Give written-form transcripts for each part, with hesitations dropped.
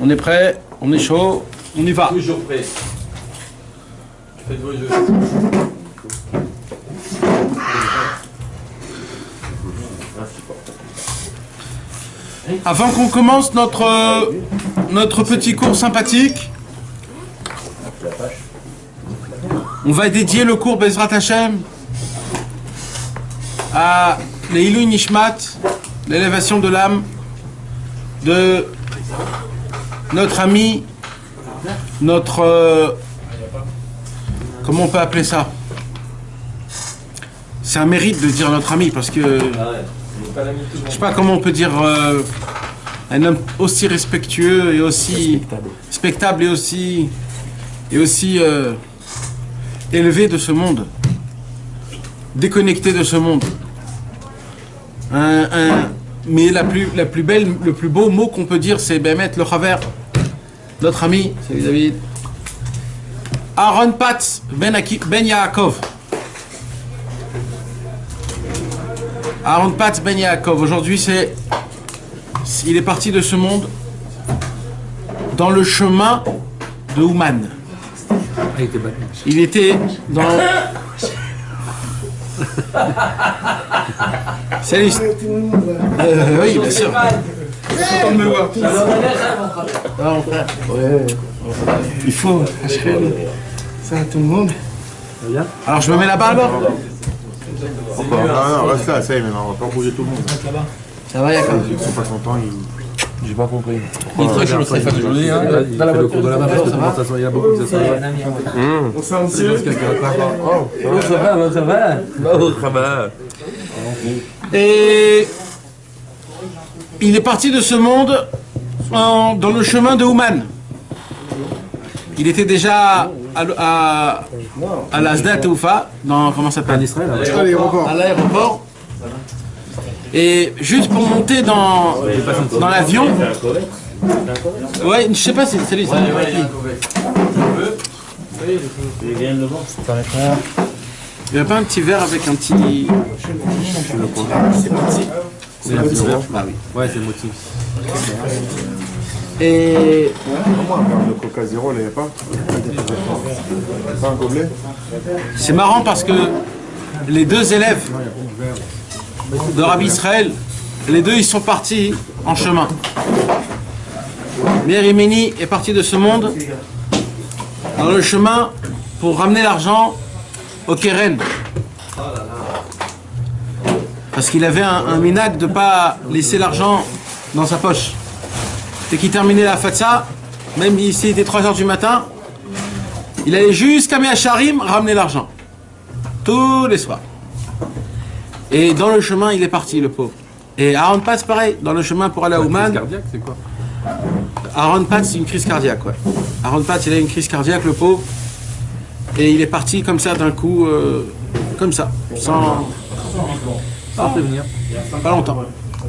On est prêt, on est chaud, on y va. Toujours prêt. Faites vos jeux. Avant qu'on commence notre petit cours sympathique, on va dédier le cours Bezrat Hashem à l'Eilui Nishmat, l'élévation de l'âme de notre ami, notre... comment on peut appeler ça? C'est un mérite de dire notre ami parce que... je sais pas comment on peut dire un homme aussi respectueux et aussi respectable et aussi élevé de ce monde, déconnecté de ce monde. Mais la plus belle, le plus beau mot qu'on peut dire, c'est Bémet le Chaver, notre ami, salut David, Aaron Patz Ben Yaakov. Aaron Patz Ben Yaakov. Aujourd'hui, il est parti de ce monde dans le chemin de Ouman. Il était dans... Salut. Oui, bien sûr. Content de me voir. Ah, mon frère. Ouais. Il faut. Ça, tout le monde. Alors, je me mets là-bas alors. Non, reste là, ça y est, maintenant, on va pas bouger tout le monde. Ça va, Yaakov? Ils sont pas contents, j'ai pas compris. Il est très chaud le Stéphane aujourd'hui, hein. Dans la voiture de la main, il y a beaucoup de ça. On s'est un monsieur. Ça va. Et il est parti de ce monde dans le chemin de Ouman. Il était déjà à la Sda Teufa, dans, comment ça s'appelle? À l'aéroport. Et juste pour monter dans l'avion, ouais, je sais pas si c'est lui, c'est il n'y a pas un petit verre avec un petit... C'est petit. C'est un petit verre. Ah oui. Ouais, c'est le motif. Et... Comment un verre de Coca Zéro, il n'y avait pas? Pas un gobelet? C'est marrant parce que les deux élèves de Rabbi Israël, les deux ils sont partis en chemin. Meir Imeni est parti de ce monde dans le chemin pour ramener l'argent au Keren. Parce qu'il avait un minag de ne pas laisser l'argent dans sa poche. Dès qu'il terminait la fatsa, même ici il était 3h du matin, il allait jusqu'à Meacharim ramener l'argent. Tous les soirs. Et dans le chemin, il est parti, le pauvre. Et Aaron Patz, pareil, dans le chemin pour aller à Ouman. Crise cardiaque, c'est quoi? Aaron Patz, c'est une crise cardiaque, ouais. Aaron Patz, il a une crise cardiaque, le pauvre. Et il est parti comme ça, d'un coup, comme ça, sans prévenir. Pas longtemps.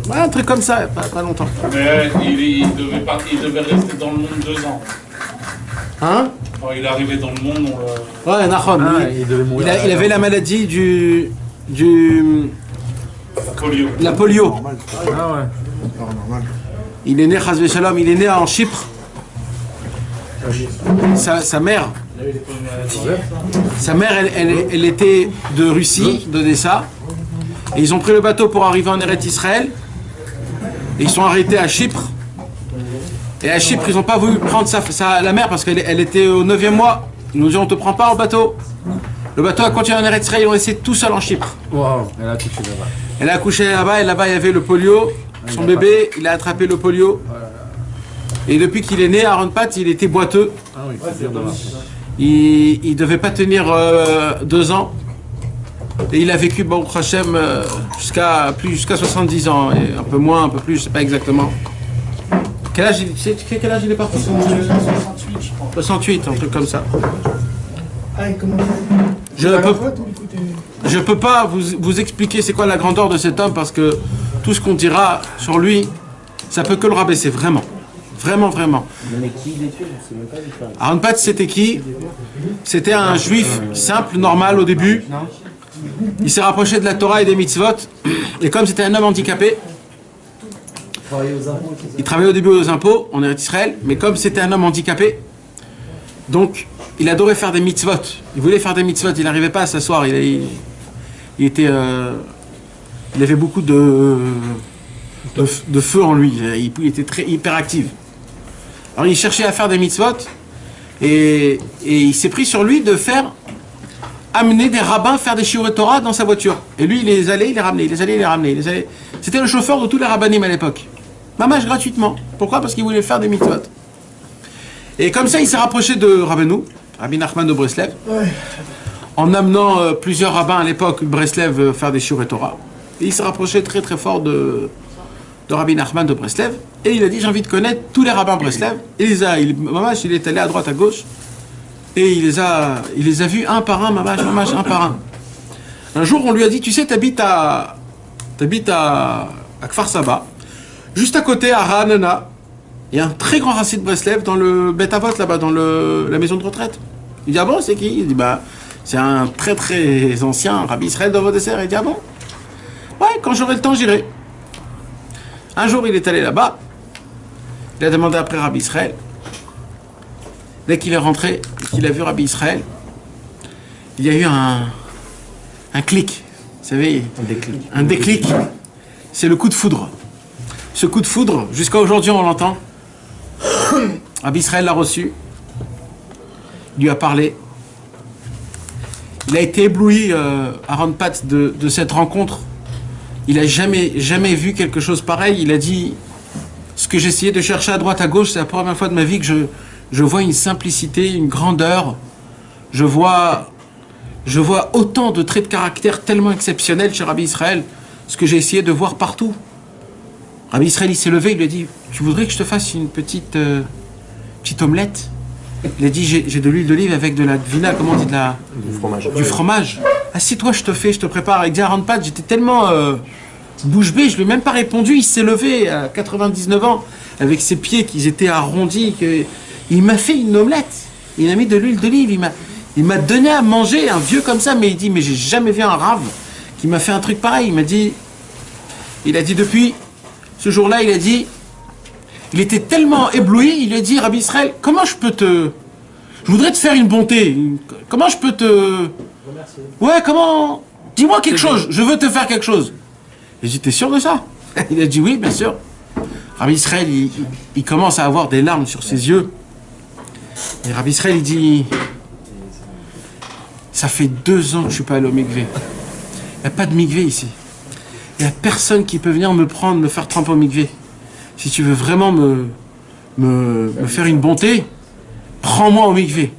Ouais, un truc comme ça, pas longtemps. Mais il devait rester dans le monde 2 ans. Hein? Quand il est arrivé dans le monde, Ouais, Nahom. Il avait la maladie polio. la polio. Ah ouais. Il est né, Chazvé Shalom, il est né en Chypre. Sa mère, elle était de Russie, d'Odessa. Et ils ont pris le bateau pour arriver en Eretz Israël. Et ils sont arrêtés à Chypre. Et à Chypre, ils n'ont pas voulu prendre la mère parce qu'elle était au 9e mois. Ils nous ont dit, on ne te prend pas au bateau. Le bateau a continué en Eretz Israël, ils l'ont laissé tout seul en Chypre. Wow, elle a accouché là-bas. Elle a accouché là-bas, et là-bas il y avait le polio. Son bébé, il a attrapé le polio. Et depuis qu'il est né, Aaron Patz, il était boiteux. Ah oui, c'est dur de voir. Il ne devait pas tenir 2 ans. Et il a vécu, bon, Hachem, jusqu'à 70 ans. Et un peu moins, un peu plus, je ne sais pas exactement. Quel âge il est parti? 68, je crois. 68, un truc comme ça. Ah, et comment Je ne peux pas vous expliquer c'est quoi la grandeur de cet homme parce que tout ce qu'on dira sur lui, ça peut que le rabaisser, vraiment. Vraiment, vraiment. Mais qui il était? Je sais même pas du tout. Aaron Patz, c'était qui? C'était un juif simple, normal au début. Il s'est rapproché de la Torah et des mitzvot. Et comme c'était un homme handicapé, Il travaillait au début aux impôts, en Israël, mais comme c'était un homme handicapé, donc il adorait faire des mitzvot. Il voulait faire des mitzvot, il n'arrivait pas à s'asseoir. Il avait beaucoup de feu en lui. Il était très hyperactif. Alors il cherchait à faire des mitzvot et il s'est pris sur lui de amener des rabbins faire des shiurei Torah dans sa voiture. Et lui, il les allait, il les ramenait, il les allait, il les ramenait. C'était le chauffeur de tous les rabbanim à l'époque. Mamage gratuitement. Pourquoi? Parce qu'il voulait faire des mitzvot. Et comme ça, il s'est rapproché de Rabbeinu, Rabbi Nachman de Breslev, en amenant plusieurs rabbins à l'époque, Breslev, faire des shiurei Torah. Et il s'est rapproché très très fort de Rabbi Nachman de Breslev. Et il a dit, j'ai envie de connaître tous les rabbins Breslev. Et Mamage, il est allé à droite, à gauche. Et il les a vus un par un, Mamage, un par un. Un jour, on lui a dit, tu sais, t'habites à Kfar Saba, juste à côté, à Ra'anana, il y a un très grand racine de Breslev dans le Bet Avot, là-bas, dans la maison de retraite. Il dit, ah bon, c'est qui? Il dit, bah, c'est un très très ancien Rabbi Israël d'Avodesser. Il dit, ah bon? Ouais, quand j'aurai le temps, j'irai. Un jour, il est allé là-bas, il a demandé après Rabbi Israël. Dès qu'il est rentré, qu'il a vu Rabbi Israël, il y a eu un clic. Vous savez, un déclic. C'est le coup de foudre. Ce coup de foudre, jusqu'à aujourd'hui, on l'entend. Rabbi Israël l'a reçu. Il lui a parlé. Il a été ébloui, Aaron Pat, de cette rencontre. Il n'a jamais vu quelque chose pareil. Il a dit, ce que j'essayais de chercher à droite, à gauche, c'est la première fois de ma vie que je vois une simplicité, une grandeur. Je vois autant de traits de caractère tellement exceptionnels chez Rabbi Israël, ce que j'ai essayé de voir partout. Rabbi Israël, il s'est levé, il lui a dit, tu voudrais que je te fasse une petite omelette? Il a dit, j'ai de l'huile d'olive avec de la vina, comment on dit, du fromage. Assieds-toi, je te prépare. Avec Aaron Pat, j'étais tellement bouche bée, je lui ai même pas répondu. Il s'est levé à 99 ans, avec ses pieds qui étaient arrondis. Il m'a fait une omelette. Il a mis de l'huile d'olive. Il m'a donné à manger, un vieux comme ça. Mais il dit, mais j'ai jamais vu un rave qui m'a fait un truc pareil. Il a dit depuis ce jour-là, il était tellement ébloui, il a dit, Rabbi Israël, comment je voudrais te faire une bonté. Comment je peux te... Ouais, comment... Dis-moi quelque chose, je veux te faire quelque chose. J'ai dit, t'es sûr de ça? Il a dit, oui, bien sûr. Rabbi Israël, il commence à avoir des larmes sur ses yeux. Et Rabbi Israël, il dit, ça fait 2 ans que je suis pas allé au mikvé. Il n'y a pas de mikvé ici. Il n'y a personne qui peut venir me prendre, me faire tremper au mikvé. Si tu veux vraiment me faire une bonté, prends-moi au mikvé.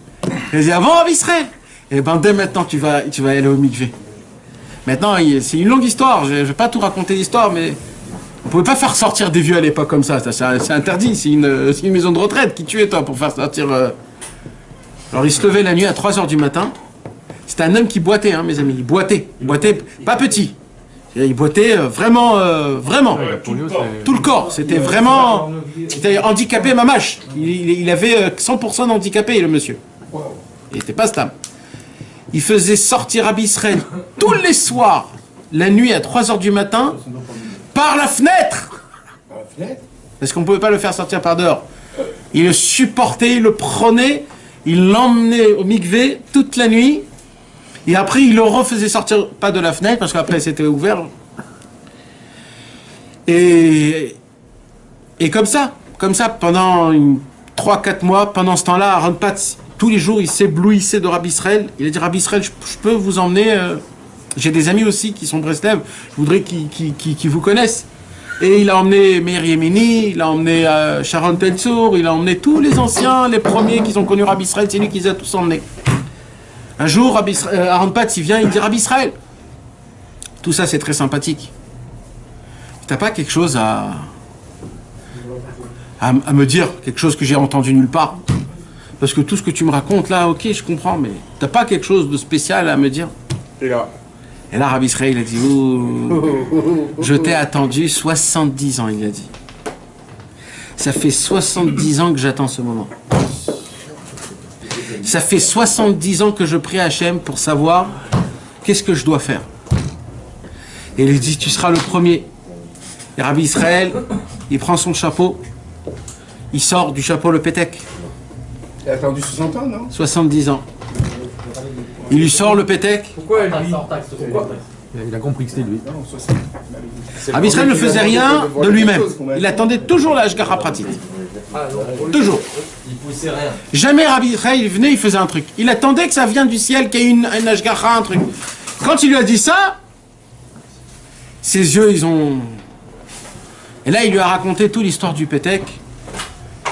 Il a dit, avant Rabbi Israël. Et ben dès maintenant, tu vas aller au mikvé. Maintenant, c'est une longue histoire. Je ne vais pas tout raconter l'histoire, mais on ne pouvait pas faire sortir des vieux à l'époque comme ça. C'est interdit. C'est une maison de retraite qui tuait, toi, pour faire sortir... Alors, il se levait la nuit à 3 h du matin. C'était un homme qui boitait, hein, mes amis. Il boitait, pas petit. Il boitait vraiment. Tout le corps. C'était vraiment... C'était handicapé, mamache. Il avait 100% d'handicapé, le monsieur. Il n'était pas stable. Il faisait sortir Rabbi Israël tous les soirs, la nuit à 3 h du matin, par la fenêtre. Parce qu'on ne pouvait pas le faire sortir par dehors. Il le supportait, il le prenait, il l'emmenait au mikvé toute la nuit. Et après, il le refaisait sortir, pas de la fenêtre, parce qu'après c'était ouvert. Et comme ça, pendant 3-4 mois, pendant ce temps-là, Aaron Patz, tous les jours, il s'éblouissait de Rabbi Israël. Il a dit, Rabbi Israël, je peux vous emmener... J'ai des amis aussi qui sont Breslev, je voudrais qu'ils vous connaissent. Et il a emmené Meir Yemini, il a emmené Sharon Telsour, il a emmené tous les anciens, les premiers qui ont connu Rabbi Israël, c'est lui qui les a tous emmenés. Un jour, Aaron Patz, il vient, il dit, Rabbi Israël, tout ça c'est très sympathique. T'as pas quelque chose à me dire, quelque chose que j'ai entendu nulle part? Parce que tout ce que tu me racontes là, ok, je comprends, mais t'as pas quelque chose de spécial à me dire? Et là, Rabbi Israël, il a dit, je t'ai attendu 70 ans, il a dit. Ça fait 70 ans que j'attends ce moment. Ça fait 70 ans que je prie Hachem pour savoir qu'est-ce que je dois faire. Et il dit, tu seras le premier. Et Rabbi Israël, il prend son chapeau, il sort du chapeau le pétec. Il a attendu 60 ans, non? 70 ans. Il lui sort le pétec. Pourquoi lui? Il a compris que c'était lui. Non, 60. Rabbi Israël ne faisait rien de lui-même. Il attendait toujours la Hashgacha pratique. Toujours. Il poussait rien. Jamais Rabbi Israël il venait, il faisait un truc. Il attendait que ça vienne du ciel, qu'il y ait une Hashgacha, un truc. Quand il lui a dit ça, ses yeux, ils ont... Et là, il lui a raconté toute l'histoire du pétec.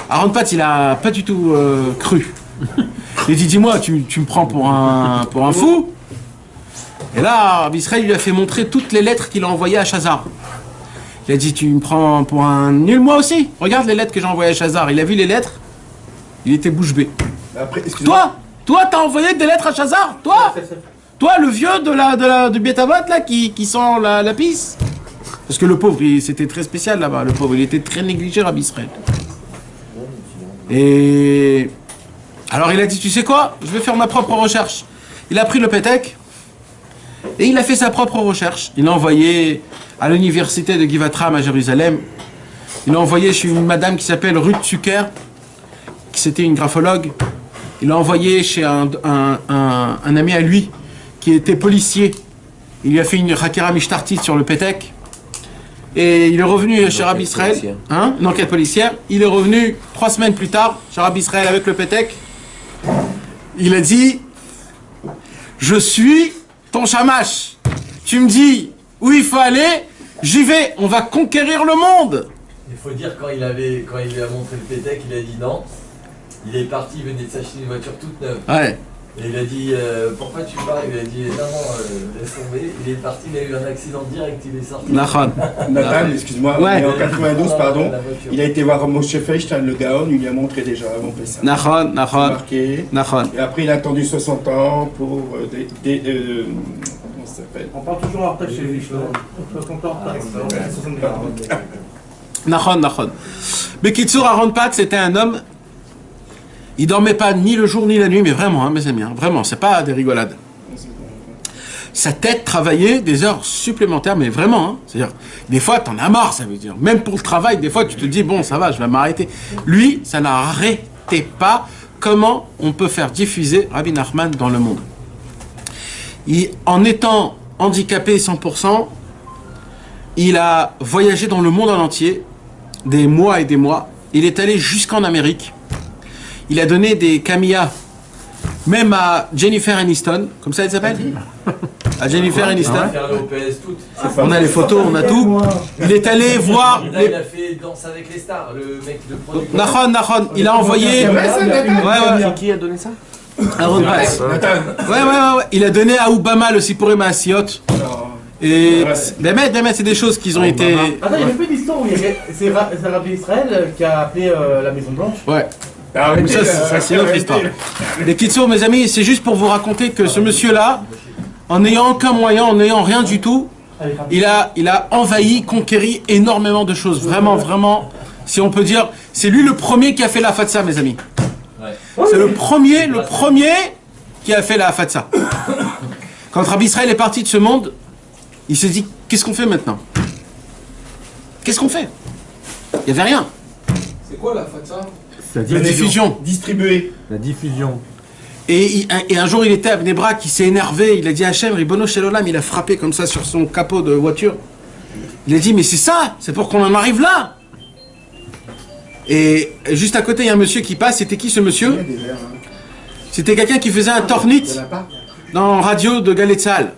Aaron Pat, il a pas du tout cru. Il dit, dis-moi, tu me prends pour un fou? Et là, Rabbi Israël lui a fait montrer toutes les lettres qu'il a envoyées à Chazar. Il a dit, tu me prends pour un nul, moi aussi? Regarde les lettres que j'ai envoyées à Chazar. Il a vu les lettres, il était bouche bée. Après, Toi, t'as envoyé des lettres à Chazar? Toi, le vieux de Beth Avot, là, qui sent la pisse? Parce que le pauvre, c'était très spécial là-bas. Le pauvre, il était très négligé, Rabbi Israël. Et alors il a dit, tu sais quoi? Je vais faire ma propre recherche. Il a pris le pétec et il a fait sa propre recherche. Il l'a envoyé à l'université de Givatram à Jérusalem. Il l'a envoyé chez une madame qui s'appelle Ruth Zucker, qui c'était une graphologue. Il l'a envoyé chez un ami à lui qui était policier. Il lui a fait une Hakira Mishtartit sur le pétec. Et il est revenu chez Rabbi Israël, hein, une enquête policière. Il est revenu 3 semaines plus tard chez Rabbi Israël avec le pétec. Il a dit, je suis ton shamash. Tu me dis où il faut aller, j'y vais. On va conquérir le monde. Il faut dire, quand il lui a montré le pétec, il a dit non. Il est parti, il venait de s'acheter une voiture toute neuve. Ouais. Et il a dit, pourquoi tu pars? Il a dit, non, laisse tomber. Il est parti, il a eu un accident direct, il est sorti. Nachon. Nathan, excuse-moi, Ouais. mais en 92, pardon, La voiture. il a été voir Moshe Feinstein, le Gaon, il lui a montré déjà avant ça. Nachon. Marqué. Nachon. Et après, il a attendu 60 ans pour comment ça s'appelle? On parle toujours en retard chez lui. Nachon. Mais Kitsur Aaron Pat, c'était un homme. Il dormait pas ni le jour ni la nuit, mais vraiment, hein, mes amis, hein, vraiment, c'est pas des rigolades. Sa tête travaillait des heures supplémentaires, mais vraiment, hein, c'est-à-dire, des fois, t'en as marre, ça veut dire. Même pour le travail, des fois, tu te dis, bon, ça va, je vais m'arrêter. Lui, ça n'arrêtait pas. Comment on peut faire diffuser Rabbi Nachman dans le monde? En étant handicapé 100%, il a voyagé dans le monde en entier, des mois et des mois. Il est allé jusqu'en Amérique. Il a donné des camillas, même à Jennifer Aniston, comme ça elle s'appelle? À Jennifer Aniston. Faire le OPS toutes. On a les photos, on a tout. Il est allé voir... Là, il a fait Danse avec les stars, le mec de producteur. Nachon. Il a envoyé... Ouais. Qui a donné ça? Aaron Pass. Ouais. Il a donné à Obama le Sipuré Asiot. Et... Bémet, c'est des choses qui ont été... Attends, il y a pas d'histoire où c'est Rabbi Israël qui a appelé la Maison Blanche. Ouais. Mais ça c'est une autre histoire. Les Kitsour, mes amis, c'est juste pour vous raconter que ce monsieur-là, en n'ayant aucun moyen, en n'ayant rien du tout, il a envahi, conquéri énormément de choses. Vraiment, si on peut dire, c'est lui le premier qui a fait la fatsa, mes amis. Ouais. C'est le premier qui a fait la fatsa. Quand Rabbi Israël est parti de ce monde, il s'est dit, qu'est-ce qu'on fait maintenant? Qu'est-ce qu'on fait? Il n'y avait rien. C'est quoi la fatsa? La diffusion. Distribué. La diffusion. Et un jour, il était à Bnei Brak, il s'est énervé, il a dit à Hachem, Ribono Shel Olam, il a frappé comme ça sur son capot de voiture. Il a dit, mais c'est ça, c'est pour qu'on en arrive là. Et juste à côté, il y a un monsieur qui passe, c'était qui ce monsieur? C'était quelqu'un qui faisait un tornit dans radio de Galetzal.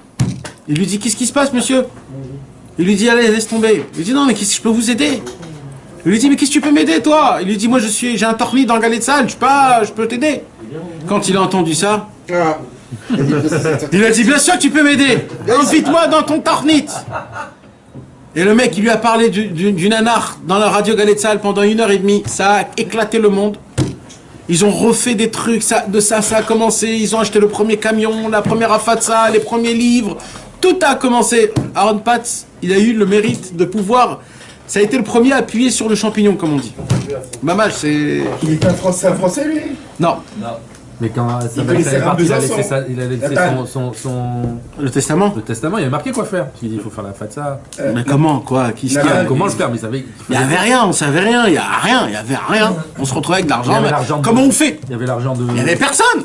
Il lui dit, qu'est-ce qui se passe, monsieur? Il lui dit, allez, laisse tomber. Il lui dit, non, mais qu'est-ce que je peux vous aider? Il lui dit, mais qu'est-ce que tu peux m'aider, toi? Il lui dit, moi, j'ai un tornit dans Galetzal, je peux t'aider. Quand il a entendu ça, il a dit, bien sûr que tu peux m'aider. Invite-moi dans ton tornit. Et le mec, il lui a parlé du nanar dans la radio Galetzal pendant 1h30. Ça a éclaté le monde. Ils ont refait des trucs, ça a commencé. Ils ont acheté le premier camion, la première afatsa, les premiers livres. Tout a commencé. Aaron Patz, il a eu le mérite de pouvoir... Ça a été le premier à appuyer sur le champignon, comme on dit. Mamage, c'est... Il est un Français, lui? Non. Mais quand sa Il belle connaissait est partie, il a Besançon. laissé Nathan. Le testament. le testament, il avait marqué quoi faire. Il dit, il faut faire la fatsa. Mais comment, quoi? Qui Non, a... Comment le faire? Mais il savait. Il y avait rien, on savait rien, il y a rien, il y avait rien. On se retrouvait avec de l'argent. Il y avait mais l'argent de- Comment on fait? Il y avait l'argent de. Il y avait personne.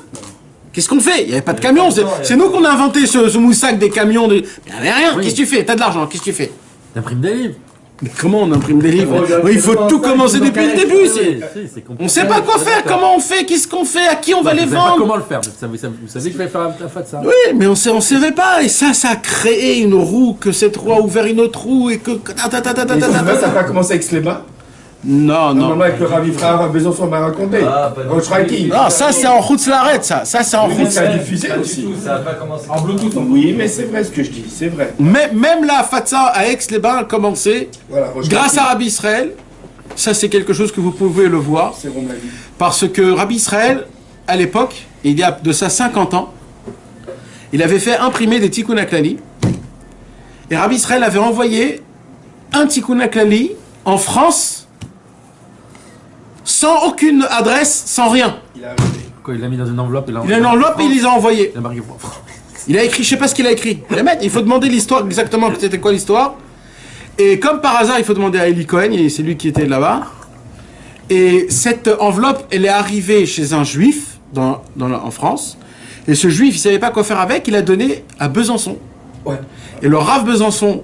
Qu'est-ce qu'on fait? Il n'y avait pas de camion. C'est nous qu'on a inventé ce moussac des camions. Il n'y avait rien. Oui. Qu'est-ce que tu fais? T'as de l'argent. Qu'est-ce que tu fais? T'imprimes des livres. Mais comment on imprime des livres? Oui, il faut tout commencer depuis le début. C'est compliqué. On sait pas quoi faire. Comment on fait? Qu'est-ce qu'on fait? À qui on va les Vous savez pas vendre? comment le faire. Vous savez qu'il fallait faire la fatsa. Oui, mais on savait pas. Et ça a créé une roue, que cette roue a ouvert une autre roue et que... Et ça n'a pas commencé avec Slema? Non, non. Normalement, avec le Ravi Frère Besançon m'a raconté. Ah, pas du Roche tout. Raiki. Non, ça c'est en route l'arrête, ça. Ça c'est en Oui, route. mais ça a diffusé Pas du aussi. tout, ça n'a pas commencé. En Bluetooth, en Oui, mais c'est vrai ce que je dis, c'est vrai. Même la Fatsa à Aix-les-Bains a commencé Voilà, Roche grâce Raiki. à Rabbi Israël. Ça c'est quelque chose que vous pouvez le voir. C'est Rome la vie. Parce que Rabbi Israël, à l'époque, il y a de ça 50 ans, il avait fait imprimer des Tikkun HaKlali. Et Rabbi Israël avait envoyé un Tikkun HaKlali en France sans aucune adresse, sans rien. Il a arrivé. Quoi, il l'a mis dans une enveloppe. Il a une enveloppe et il les a envoyés. Il a marqué. Il a écrit, je sais pas ce qu'il a écrit. Il faut demander l'histoire, exactement c'était quoi l'histoire. Et comme par hasard, il faut demander à Eli Cohen, c'est lui qui était là-bas. Et cette enveloppe, elle est arrivée chez un juif en France. Et ce juif, il savait pas quoi faire avec, il a donné à Besançon. Ouais. Et le Rav Besançon,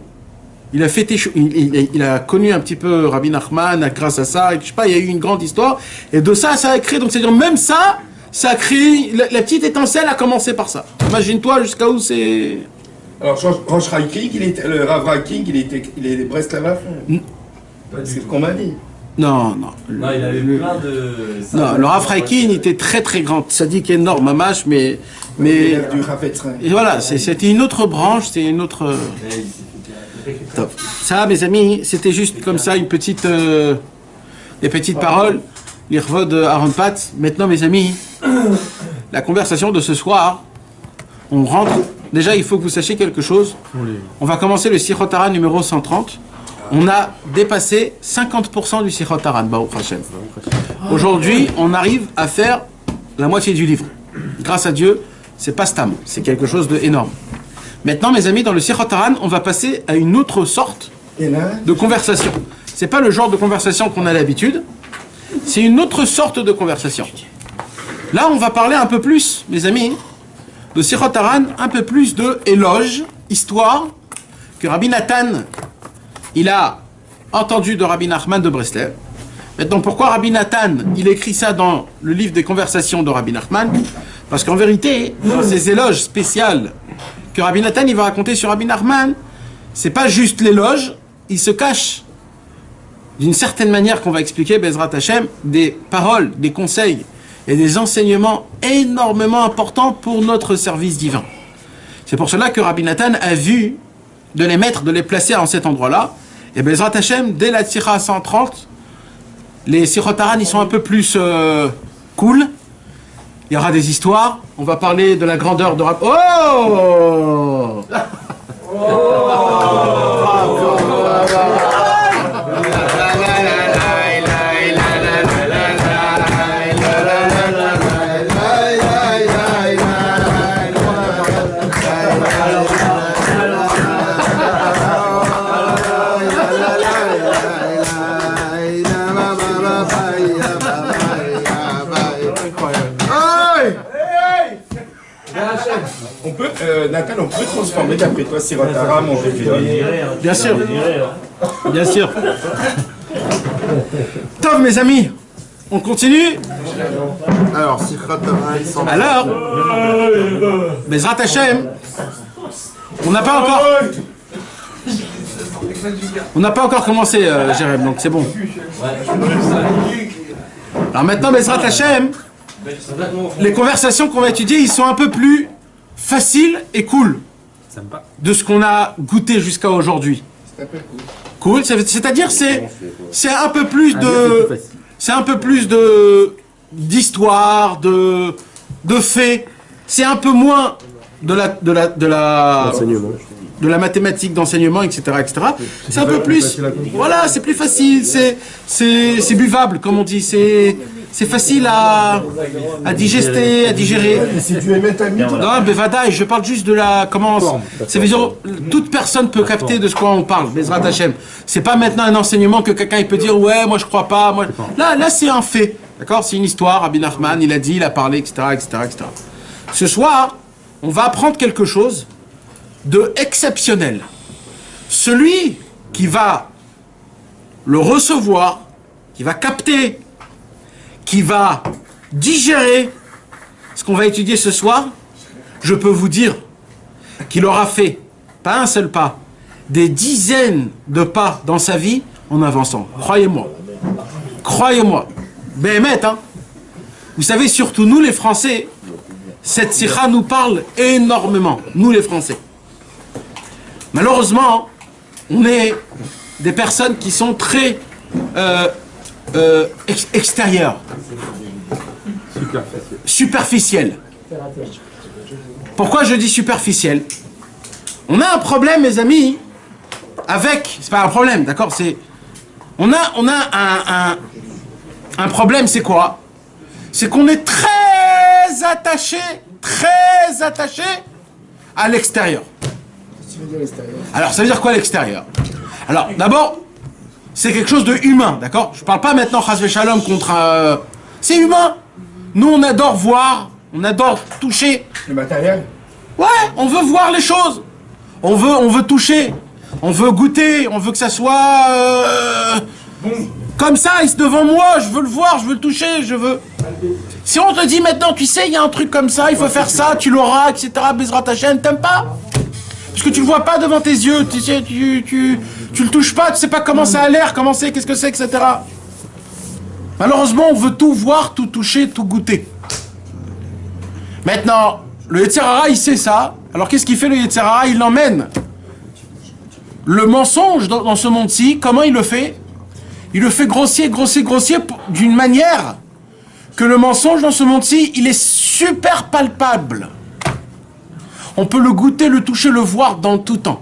il a fêté, il a connu un petit peu Rabbi Nachman grâce à ça. Et je sais pas, il y a eu une grande histoire. Et de ça, ça a créé. Donc c'est-à-dire même ça a créé la petite étincelle a commencé par ça. Imagine-toi jusqu'à où c'est. Alors, Roche Raiki, le Rav Raiki, il est Brest-Lava. Pas du C'est ce tout. qu'on m'a dit. Non. Non, il avait plein de. Non, le Rav Raikin était très très grand. Ça dit qu'énorme, mamache, mais L'élève du Rav Etzraïm. et voilà, c'était une autre branche, c'était une autre. Top. Ça, mes amis, c'était juste comme ça une petite, des petites paroles. L'Irvod Aaron Pat. Maintenant, mes amis, la conversation de ce soir, on rentre. Déjà, il faut que vous sachiez quelque chose. On va commencer le Sichot Haran numéro 130. On a dépassé 50% du Sichot Haran, Baruch Hashem. Aujourd'hui, on arrive à faire la moitié du livre. Grâce à Dieu, c'est pas stam, c'est quelque chose d'énorme. Maintenant, mes amis, dans le Sichot Haran, on va passer à une autre sorte Et là, de conversation. C'est pas le genre de conversation qu'on a d'habitude, c'est une autre sorte de conversation. Là, on va parler un peu plus, mes amis, de Sichot Haran, un peu plus de éloge, histoire, que Rabbi Nathan, il a entendu de Rabbi Nachman de Breslev. Maintenant, pourquoi Rabbi Nathan, il écrit ça dans le livre des conversations de Rabbi Nachman? Parce qu'en vérité, dans ces éloges spéciales que Rabbi Nathan, il va raconter sur Rabbi Nachman, c'est pas juste l'éloge, il se cache, d'une certaine manière qu'on va expliquer, Bezrat Hashem, des paroles, des conseils et des enseignements énormément importants pour notre service divin. C'est pour cela que Rabbi Nathan a vu de les mettre, de les placer en cet endroit-là. Et Bezrat Hashem, dès la Tzira 130, les Sichot Haran, ils sont un peu plus cool. Il y aura des histoires. On va parler de la grandeur de Rabbi... Oh on peut, Nathan, on peut transformer d'après toi Sirat Haram en Réveillon. Bien sûr. Bien sûr. Tov, mes amis, on continue. Alors, Sirat Haran, il s'en Alors, Bezrat Hashem, on n'a pas encore... On n'a pas encore commencé, Jérém, donc c'est bon. Alors maintenant, Bezrat Hashem, les conversations qu'on va étudier, ils sont un peu plus faciles et cool Sympa. de ce qu'on a goûté jusqu'à aujourd'hui. Cool, c'est-à-dire c'est un peu plus de... C'est un peu plus d'histoire, de faits. C'est un peu moins de la mathématique, d'enseignement, etc., etc. C'est un peu plus, voilà, c'est plus facile, c'est buvable, comme on dit. C'est facile à digester, à digérer. C'est du Emet Ami. Non, Bevada, je parle juste de la comment. C'est dire toute personne peut capter de ce quoi on parle. Bezrat Hashem. C'est pas maintenant un enseignement que quelqu'un il peut dire ouais, moi je crois pas. Moi... Là c'est un fait, d'accord. C'est une histoire. Rabbi Nachman, il a dit, il a parlé, etc., etc., etc. Ce soir, on va apprendre quelque chose de exceptionnel. Celui qui va le recevoir, qui va capter, qui va digérer ce qu'on va étudier ce soir, je peux vous dire qu'il aura fait, pas un seul pas, des dizaines de pas dans sa vie en avançant. Croyez-moi. Croyez-moi. Béhémet, hein. Vous savez, surtout nous les Français, cette sikha nous parle énormément, nous les Français. Malheureusement, on est des personnes qui sont très extérieures. Superficielles. Pourquoi je dis superficielles? On a un problème, mes amis, avec... C'est pas un problème, d'accord? C'est... On a un problème, c'est quoi? C'est qu'on est très attaché à l'extérieur. Alors, ça veut dire quoi l'extérieur? Alors, d'abord, c'est quelque chose de humain, d'accord? Je parle pas maintenant Chas Shalom contre... C'est humain. Nous, on adore voir, on adore toucher. Le matériel. Ouais, on veut voir les choses. On veut toucher. On veut goûter. On veut que ça soit... comme ça, il est devant moi, je veux le voir, je veux le toucher, je veux... Si on te dit maintenant, tu sais, il y a un truc comme ça, il faut faire ça, tu l'auras, etc., Bezrat Hashem, t'aimes pas? Parce que tu le vois pas devant tes yeux, tu sais, tu le touches pas, tu sais pas comment ça a l'air, comment c'est, qu'est-ce que c'est, etc. Malheureusement, on veut tout voir, tout toucher, tout goûter. Maintenant, le Yetzer Hara, il sait ça. Alors qu'est-ce qu'il fait le Yetzer Hara? Il l'emmène. Le mensonge dans ce monde-ci, comment il le fait? Il le fait grossier, d'une manière que le mensonge dans ce monde-ci, il est super palpable. On peut le goûter, le toucher, le voir dans tout temps.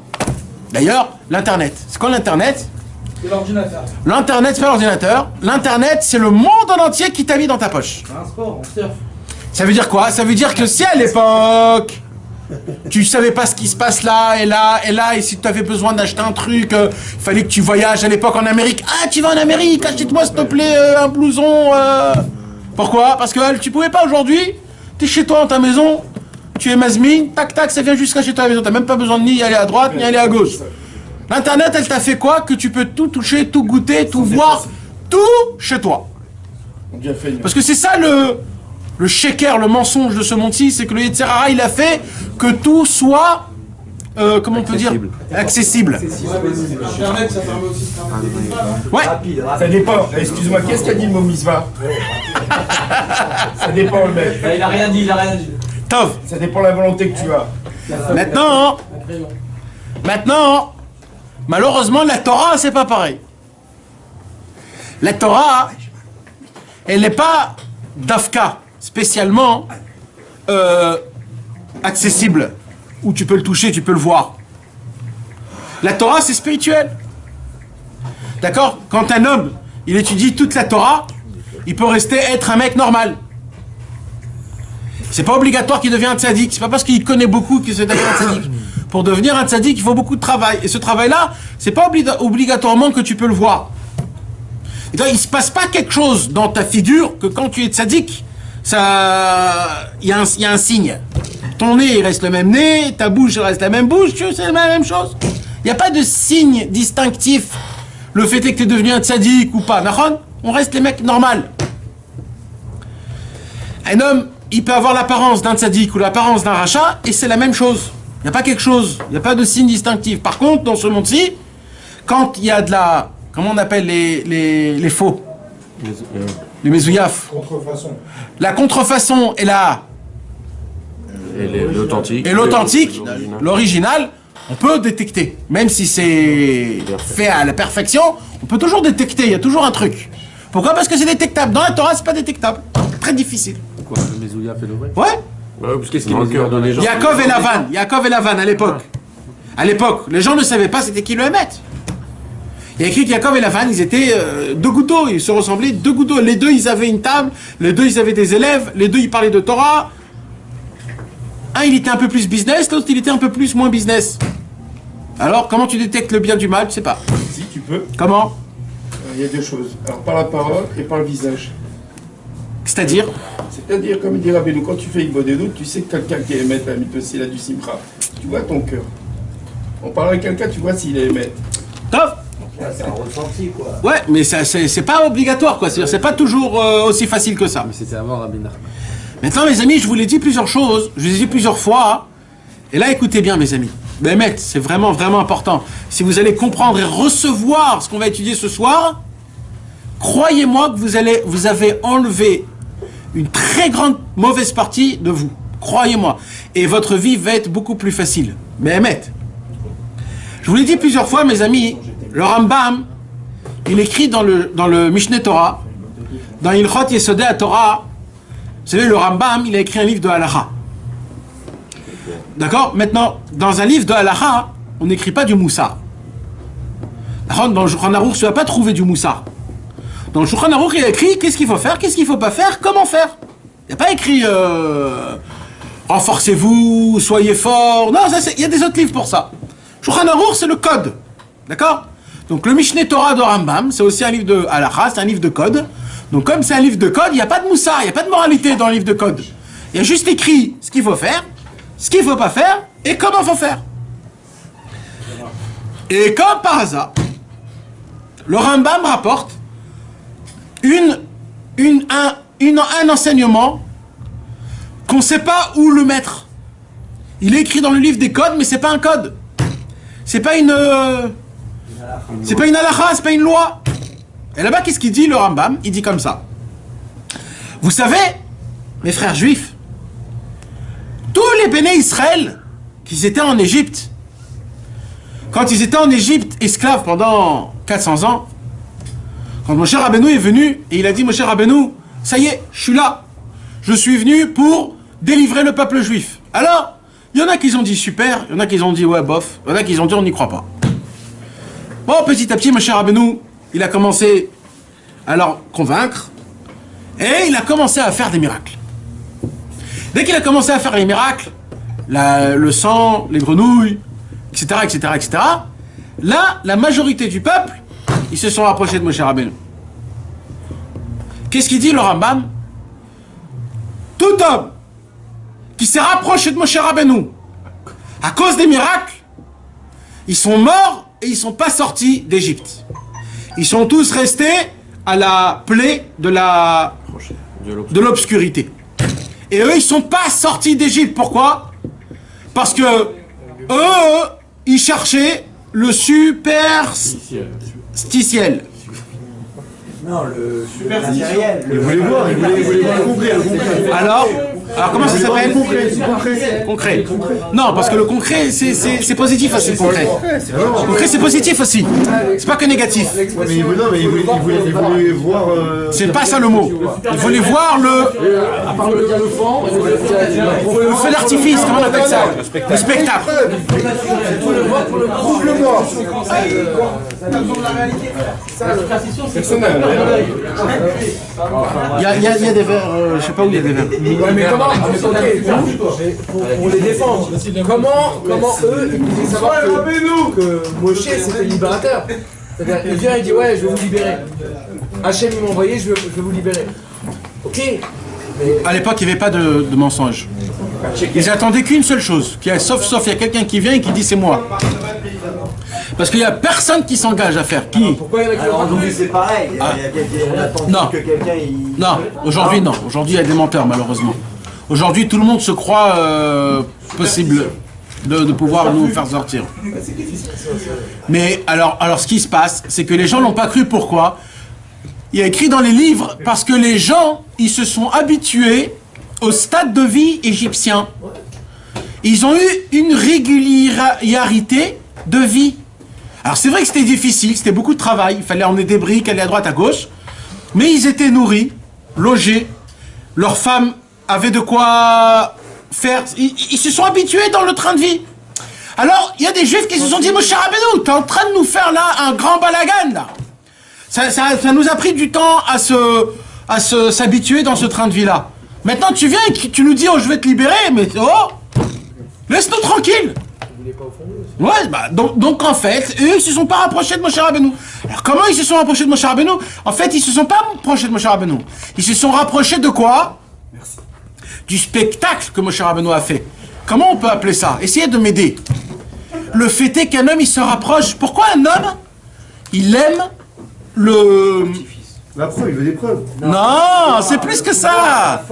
D'ailleurs, l'Internet. C'est quoi l'Internet? C'est l'ordinateur. L'Internet, c'est pas l'ordinateur. L'Internet, c'est le monde en entier qui t'a mis dans ta poche. C'est un sport, on surfe. Ça veut dire quoi? Ça veut dire que si à l'époque, tu savais pas ce qui se passe là, et si tu avais besoin d'acheter un truc, il fallait que tu voyages à l'époque en Amérique. Ah, tu vas en Amérique, achète-moi s'il te plaît un blouson. Pourquoi? Parce que tu pouvais pas aujourd'hui, tu es chez toi dans ta maison, tu es mazmine, tac tac, ça vient jusqu'à chez toi à la maison, t'as même pas besoin de ni aller à droite, ni aller à gauche. L'internet, elle t'a fait quoi? Que tu peux tout toucher, tout goûter, tout voir, tout chez toi. Parce que c'est ça le sheker, le mensonge de ce monde-ci, c'est que le Yetzer Hara, il a fait que tout soit, comment on peut dire, accessible. Internet, ça permet aussi de faire des mitzvahs. Ouais. Ça dépend. Excuse-moi, qu'est-ce qu'a dit le mot misva? Ça dépend le mec. Il a rien dit, Tov. Ça dépend de la volonté que tu as. Maintenant, malheureusement, la Torah, c'est pas pareil. La Torah, elle n'est pas d'Afka, spécialement accessible, où tu peux le toucher, tu peux le voir. La Torah, c'est spirituel. D'accord? Quand un homme, il étudie toute la Torah, il peut être un mec normal. C'est pas obligatoire qu'il devienne un tzaddik. C'est pas parce qu'il connaît beaucoup qu'il se devient un tzaddik. Pour devenir un tzaddik, il faut beaucoup de travail. Et ce travail-là, c'est pas obligatoirement que tu peux le voir. Et donc, il se passe pas quelque chose dans ta figure que quand tu es tzaddik, il y a un signe. Ton nez, il reste le même nez, ta bouche, il reste la même bouche, c'est la même chose. Il n'y a pas de signe distinctif. Le fait est que tu es devenu un tzaddik ou pas. On reste les mecs normaux. Un homme, il peut avoir l'apparence d'un tzaddik ou l'apparence d'un rachat, et c'est la même chose. Il n'y a pas quelque chose, il n'y a pas de signe distinctif. Par contre, dans ce monde-ci, quand il y a de la... Comment on appelle les faux? Les mezouillaf. Contrefaçon. La contrefaçon et l'authentique, l'original, on peut détecter. Même si c'est fait à la perfection, on peut toujours détecter, il y a toujours un truc. Pourquoi? Parce que c'est détectable. Dans la Torah, c'est pas détectable. Très difficile. Quoi, le Mezouya fait le vrai? Ouais. Parce qu'est-ce qu'il est dans les gens? Yaakov et Lavan à l'époque. À l'époque, les gens ne savaient pas c'était qui le Hémet. Il y a écrit que Yaakov et Lavan, ils étaient deux gouttes d'eau, ils se ressemblaient, deux gouttes d'eau. Les deux, ils avaient une table, les deux, ils avaient des élèves, les deux, ils parlaient de Torah. Un, il était un peu plus business, l'autre, il était un peu plus moins business. Alors, comment tu détectes le bien du mal? Je sais pas. Si tu peux, Comment? il y a deux choses. Alors par la parole et par le visage. C'est-à-dire? C'est-à-dire, comme il dit Rabbeinu, quand tu fais une bonne doute, tu sais que quelqu'un qui est émet, la mythos, il a du simcha. Tu vois ton cœur. On parle avec quelqu'un, tu vois s'il est émet. Top. C'est un ressenti, quoi. Ouais, mais c'est pas obligatoire, quoi. C'est pas toujours aussi facile que ça. Mais c'était avant Rabbi Nachman. Maintenant, mes amis, je vous l'ai dit plusieurs choses, je vous ai dit plusieurs fois. Et là, écoutez bien, mes amis. Bémet, c'est vraiment, vraiment important. Si vous allez comprendre et recevoir ce qu'on va étudier ce soir, croyez-moi que vous avez enlevé une très grande mauvaise partie de vous. Croyez-moi. Et votre vie va être beaucoup plus facile. Bémet. Je vous l'ai dit plusieurs fois, mes amis, le Rambam, il écrit dans le Mishneh Torah, dans Ilchot Yesodei HaTorah, vous savez, le Rambam, il a écrit un livre de Halacha. D'accord? Maintenant, dans un livre de Halacha, on n'écrit pas du Moussar. Dans le Shulchan Aruch, tu ne vas pas trouver du Moussar. Dans le Shulchan Aruch, il a écrit qu'est-ce qu'il faut faire, qu'est-ce qu'il ne faut pas faire, comment faire. Il n'y a pas écrit renforcez-vous, soyez fort. Non, il y a des autres livres pour ça. Shulchan Aruch, c'est le code. D'accord? Donc le Mishneh Torah de Rambam, c'est aussi un livre de Halacha, c'est un livre de code. Donc comme c'est un livre de code, il n'y a pas de moussard, il n'y a pas de moralité dans le livre de code. Il y a juste écrit ce qu'il faut faire, ce qu'il ne faut pas faire, et comment il faut faire. Et comme par hasard, le Rambam rapporte un enseignement qu'on ne sait pas où le mettre. Il est écrit dans le livre des codes, mais c'est pas un code. C'est pas une halakha, c'est pas une loi. Et là-bas, qu'est-ce qu'il dit, le Rambam? Il dit comme ça. Vous savez, mes frères juifs, tous les béné Israël qui étaient en Égypte, quand ils étaient en Égypte esclaves pendant 400 ans, quand Moshe Rabbeinu est venu et il a dit Moshe Rabbeinu, ça y est, je suis là, je suis venu pour délivrer le peuple juif. Alors, il y en a qui ont dit super, il y en a qui ont dit ouais bof, il y en a qui ont dit on n'y croit pas. Bon, petit à petit, Moshe Rabbeinu, il a commencé à leur convaincre et il a commencé à faire des miracles. Dès qu'il a commencé à faire les miracles, le sang, les grenouilles, etc., etc., etc., là, la majorité du peuple, ils se sont rapprochés de Moshe Rabbeinu. Qu'est-ce qu'il dit, le Rambam? Tout homme qui s'est rapproché de Moshe Rabbeinu à cause des miracles, ils sont morts et ils ne sont pas sortis d'Égypte. Ils sont tous restés à la plaie de l'obscurité. Et eux, ils ne sont pas sortis d'Égypte. Pourquoi? Parce que eux, ils cherchaient le superstitiel. Non, le matériel. Il voulait voir le concret. Alors comment ça s'appelle? Concret. Non, parce que le concret, c'est positif aussi, concret. Concret, c'est positif aussi. C'est pas que négatif. Mais il voulait voir... C'est pas ça le mot. Il voulait voir le feu d'artifice, comment on appelle ça? Le spectacle. Prouve-le-moi. Il y a des verres, je sais pas où il y a des verres. Ouais, mais comment pour les défendre, comment eux ils pouvaient savoir que Moshe c'était libérateur? C'est-à-dire il vient et dit ouais je vais vous libérer. Hachem il m'a envoyé, je vais vous libérer. Ok. Mais... À l'époque il n'y avait pas de mensonge. Ils attendaient qu'une seule chose, sauf il y a quelqu'un qui vient et qui dit c'est moi. Parce qu'il n'y a personne qui s'engage à faire. Qui? Pourquoi il y en a qui Alors aujourd'hui c'est pareil. On attend Non. que quelqu'un Non, aujourd'hui non. Aujourd'hui il y a des menteurs malheureusement. Aujourd'hui tout le monde se croit possible de pouvoir nous faire sortir. Mais alors ce qui se passe, c'est que les gens n'ont pas cru. Pourquoi? Il y a écrit dans les livres, parce que les gens, ils se sont habitués au stade de vie égyptien. Ils ont eu une régularité de vie. Alors c'est vrai que c'était difficile, c'était beaucoup de travail, il fallait emmener des briques, aller à droite, à gauche, mais ils étaient nourris, logés, leurs femmes avaient de quoi faire, ils se sont habitués dans le train de vie. Alors, il y a des juifs qui se sont dit, Moshe Rabbeinu, t'es en train de nous faire là un grand balagan, là. Ça nous a pris du temps à s'habituer dans ce train de vie-là. Maintenant, tu viens et tu nous dis, oh, je vais te libérer, mais oh, laisse-nous tranquille. Ouais, bah, donc en fait, eux, ils se sont pas rapprochés de Moshe Rabbeinu. Alors comment ils se sont rapprochés de Moshe Rabbeinu? En fait, ils se sont pas rapprochés de Moshe Rabbeinu. Ils se sont rapprochés de quoi? Du spectacle que Moshe Rabbeinu a fait. Comment on peut appeler ça? Essayez de m'aider. Le fait est qu'un homme, il se rapproche. Pourquoi un homme, il aime le... La preuve, il veut des preuves. Non, c'est plus que ça.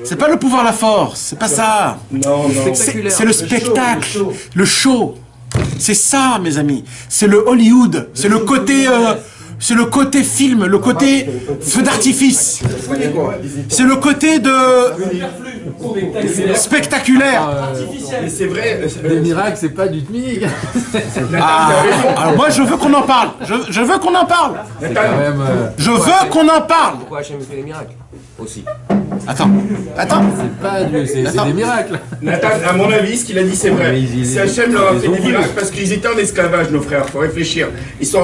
C'est pas le pouvoir, la force. C'est pas ça. Non, non. C'est le spectacle, le show. C'est ça, mes amis. C'est le Hollywood. C'est le côté film, le côté feu d'artifice. C'est le côté de spectaculaire. Mais c'est vrai. Les miracles, c'est pas du TMIG. Alors moi, je veux qu'on en parle. Je veux qu'on en parle. Je veux qu'on en parle. Pourquoi Hachem fait les miracles aussi? Attends. C'est pas Dieu, c'est des miracles. Nathan, à mon avis, ce qu'il a dit, c'est vrai. Mais ils- C'est Hachem leur a ils fait ont des voulu. miracles parce qu'ils étaient en esclavage, nos frères. Faut réfléchir. Ils étaient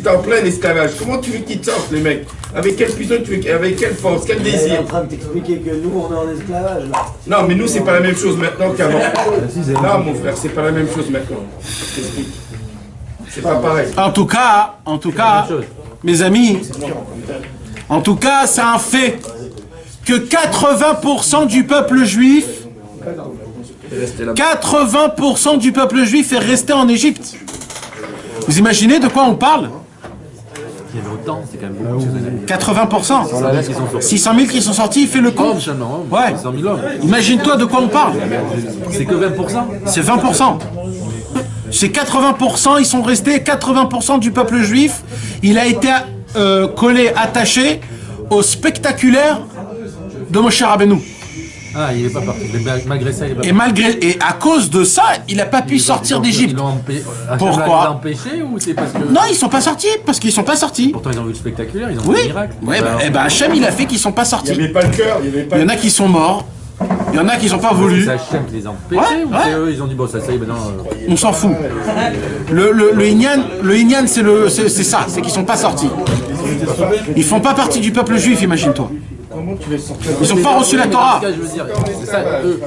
en plein esclavage. Comment tu veux qu'ils sortent, les mecs? Avec quelle puissance avec quelle force, quel Il est désir? en train de t'expliquer que nous, on est en esclavage. Là. Non, mais nous, c'est pas la même chose maintenant qu'avant. Non, mon frère, c'est pas la même chose maintenant. Je t'explique. C'est pas pareil. En tout cas, mes amis, en tout cas, c'est un fait que 80% du peuple juif, 80% du peuple juif est resté en Égypte. Vous imaginez de quoi on parle? Il y avait autant, c'est quand même beaucoup. 80%. Là, ils sont sortis. 600 000 qui sont sortis, il fait le compte. Hommes seulement, hommes. Ouais. 100 000 hommes. Imagine-toi de quoi on parle. C'est que 20%. C'est 20%. C'est 80%, ils sont restés, 80% du peuple juif, il a été collé, attaché au spectaculaire de Moshe Rabbeinu. Ah, il est pas parti. Mais malgré ça, il est pas parti. Et à cause de ça, il n'a pas pu sortir d'Égypte. Ils l'ont empêché. Pourquoi? Ils l'ont empêché ou c'est parce que. Non, ils sont pas sortis, parce qu'ils sont pas sortis. Pourtant, ils ont vu le spectaculaire, ils ont vu Oui. le miracle. Ouais, bah, Hachem, il a fait qu'ils sont pas Il sortis. n'y avait pas le cœur, il n'y avait pas Il y en a qui sont morts. Il y en a qui n'ont pas voulu. C'est Hachem qui les a empêchés Ouais, ou ouais. c'est eux, ils ont dit bon, ça y est, maintenant. On s'en fout. Le Inyan, c'est ça, c'est qu'ils sont pas sortis. Ils font pas partie du peuple juif, imagine-toi. Comment tu vas sortir? Ils ont pas reçu la Torah. Je veux dire, c'est ça, eux,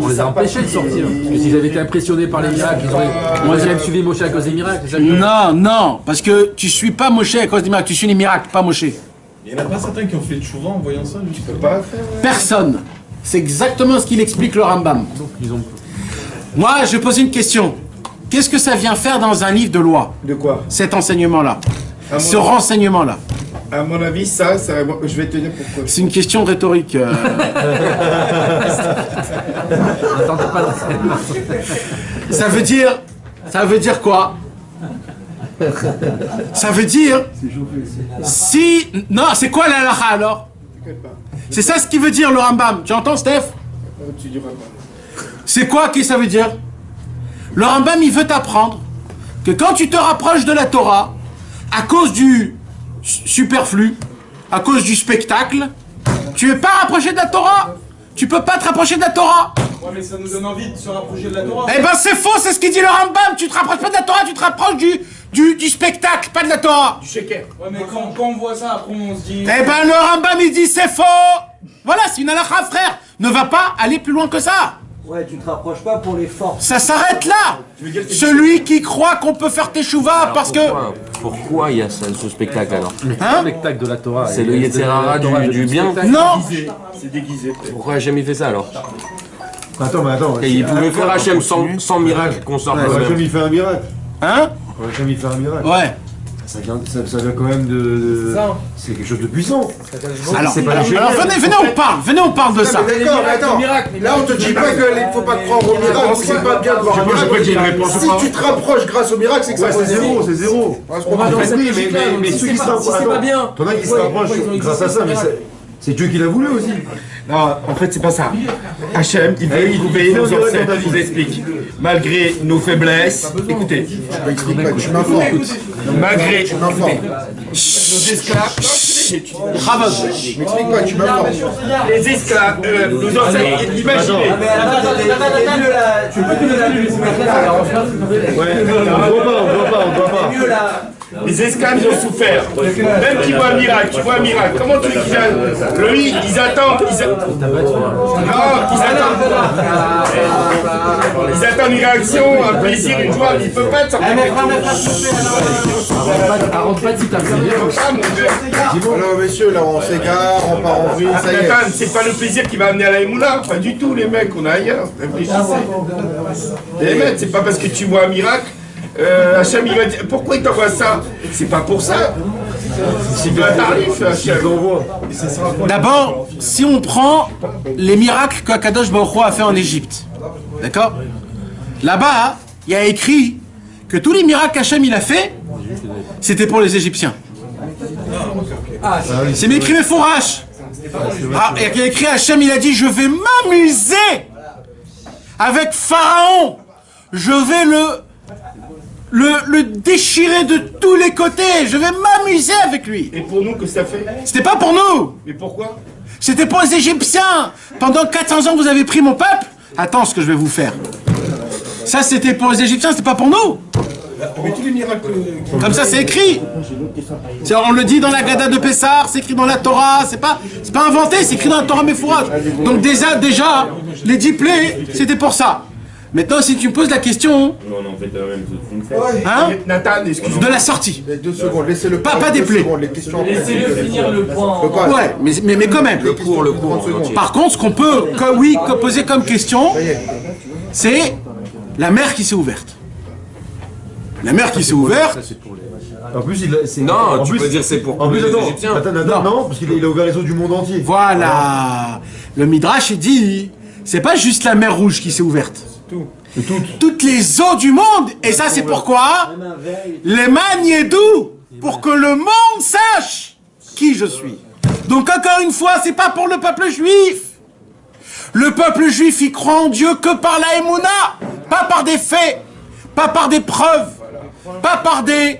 on les a empêchés de sortir. Parce que s'ils avaient été impressionnés par les miracles, ils auraient même suivi Moshe à cause des miracles. C'est ça que je veux dire. Non, parce que tu suis pas Moshe à cause des miracles, tu suis les miracles, pas Moshe. Il n'y en a pas certains qui ont fait le chouva en voyant ça, lui. Tu peux pas faire. Personne. C'est exactement ce qu'il explique le Rambam. Donc, ils ont. Moi, je pose une question. Qu'est-ce que ça vient faire dans un livre de loi, De quoi? cet enseignement-là, À ce mon, renseignement-là? à mon avis, ça, je vais te dire pourquoi. C'est une question rhétorique. Attendez pas d'enseignement. Ça veut dire quoi? Ça veut dire si... Non, c'est quoi la halakha alors? C'est ça ce qui veut dire le Rambam. Tu entends, Steph? Tu diras pas. C'est quoi que ça veut dire? Le Rambam, il veut t'apprendre que quand tu te rapproches de la Torah, à cause du superflu, à cause du spectacle, tu es pas rapproché de la Torah. Tu peux pas te rapprocher de la Torah. Ouais, mais ça nous donne envie de se rapprocher de la Torah. Eh ben c'est faux, c'est ce qu'il dit le Rambam. Tu te rapproches pas de la Torah, tu te rapproches du spectacle, pas de la Torah. Du shaker. Ouais, mais quand on voit ça, après on se dit. Eh ben le Rambam il dit c'est faux. Voilà, c'est une halakha, frère. Ne va pas aller plus loin que ça. Ouais, tu te rapproches pas pour les forces. Ça s'arrête là. Celui qui croit qu'on peut faire teshuva parce que... Pourquoi il y a ce spectacle alors? Hein? Le spectacle de la Torah. C'est le Yetzirara du bien. Non. C'est déguisé. Pourquoi Hachem il fait ça alors? Attends. Et il pouvait faire Hachem sans miracle qu'on sorte On va le jamais y faire un miracle. Hein? On va jamais y faire un miracle. Ouais. Ça vient quand même de... C'est quelque chose de puissant. Alors, c'est pas alors, la alors, venez, on parle de ça. D'accord, mais attends. Là, on te dit pas qu'il faut pas te prendre au miracle, c'est pas bien de voir un miracle. Si tu te rapproches grâce au miracle, c'est que ça c'est zéro, c'est zéro. On va dans cette Oui, logique-là, mais si ceux c'est qui se pas- si c'est pas bien. T'en as qui se Ouais, rapprochent ouais, ils ont grâce à ça, mais c'est Dieu qui l'a voulu aussi. Non, en fait, c'est pas ça. Hachem, il veut écouter nos ancêtres, je vous explique. Malgré nos faiblesses, écoutez. Tu m'informes. Malgré Tu m'informes. nos esclaves. Yesh Chavod. M'explique pas, tu m'as pas. Les esclaves, nous enseignent, imaginez. Tu peux donner la lutte. On voit pas. Les esclaves, ils ont souffert. Même qu'ils voient un miracle, tu vois un miracle. Comment tu veux qu'ils viennent? Lui, ils attendent. Ils attendent une réaction, un plaisir, une joie. Il ne peut pas être sorti. Rentre pas de site, Alors, messieurs, là, on s'égare, on part en vrille, ça y est. C'est pas le plaisir qui va amener à la Emouna. Pas du tout, les mecs, on est ailleurs. Réfléchissez. Les mecs, c'est pas parce que tu vois un miracle. Hachem, il va dire pourquoi il t'envoie ça? C'est pas pour ça. C'est un tarif, Hachem. D'abord, si on prend les miracles qu'Akadosh Baruch Hu a fait en Égypte, d'accord? Là-bas, il y a écrit que tous les miracles qu'Hachem il a fait, c'était pour les Égyptiens. C'est écrit mais fourrache. Il y a écrit Hachem, il a dit je vais m'amuser avec Pharaon. Je vais le déchirer de tous les côtés. Je vais m'amuser avec lui. Et pour nous, que ça fait? C'était pas pour nous. Mais pourquoi? C'était pour les Égyptiens. Pendant 400 ans, vous avez pris mon peuple. Attends ce que je vais vous faire. Ça, c'était pour les Égyptiens, c'était pas pour nous. Mais tous les miracles... Comme ça, c'est écrit. On le dit dans la Gada de Pessar, c'est écrit dans la Torah. C'est pas inventé, c'est écrit dans la Torah Mefouraj. Donc déjà, les 10 plaies, c'était pour ça. Maintenant, si tu me poses la question, hein, Nathan, excuse-moi. de la sortie, 2 secondes, laissez-le pas des plaies. Laissez-le finir le point. Ouais, mais quand même. Le cours en entier. Par contre, ce qu'on peut, poser comme question, c'est la mer qui s'est ouverte. La mer qui s'est ouverte. En plus, Non, tu peux dire c'est pour En plus, les attends, Égyptiens. non, parce qu'il a ouvert les eaux du monde entier. Voilà. Le Midrash il dit, c'est pas juste la mer Rouge qui s'est ouverte. Toutes les eaux du monde. Et ça, c'est pourquoi les maniédou, pour que le monde sache qui je suis. Donc encore une fois, c'est pas pour le peuple juif. Le peuple juif, il croit en Dieu que par la Emouna, pas par des faits, pas par des preuves, pas par des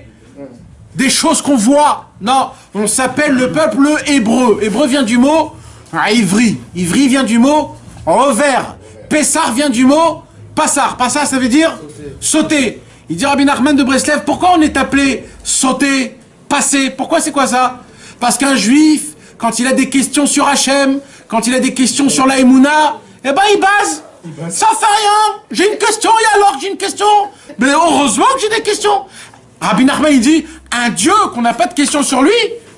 choses qu'on voit. Non, on s'appelle le peuple hébreu. Hébreu vient du mot ivri. Ivri vient du mot revers. Pessar vient du mot passar. Passar, ça veut dire sauter. Il dit Rabbi Nachman de Breslev, pourquoi on est appelé sauter, passer? Pourquoi c'est quoi ça? Parce qu'un juif, quand il a des questions sur Hachem, quand il a des questions sur la Emouna, eh ben il base. Ça fait rien. J'ai une question, et alors que j'ai une question? Mais heureusement que j'ai des questions. Rabbi Nachman, il dit, un Dieu qu'on n'a pas de questions sur lui,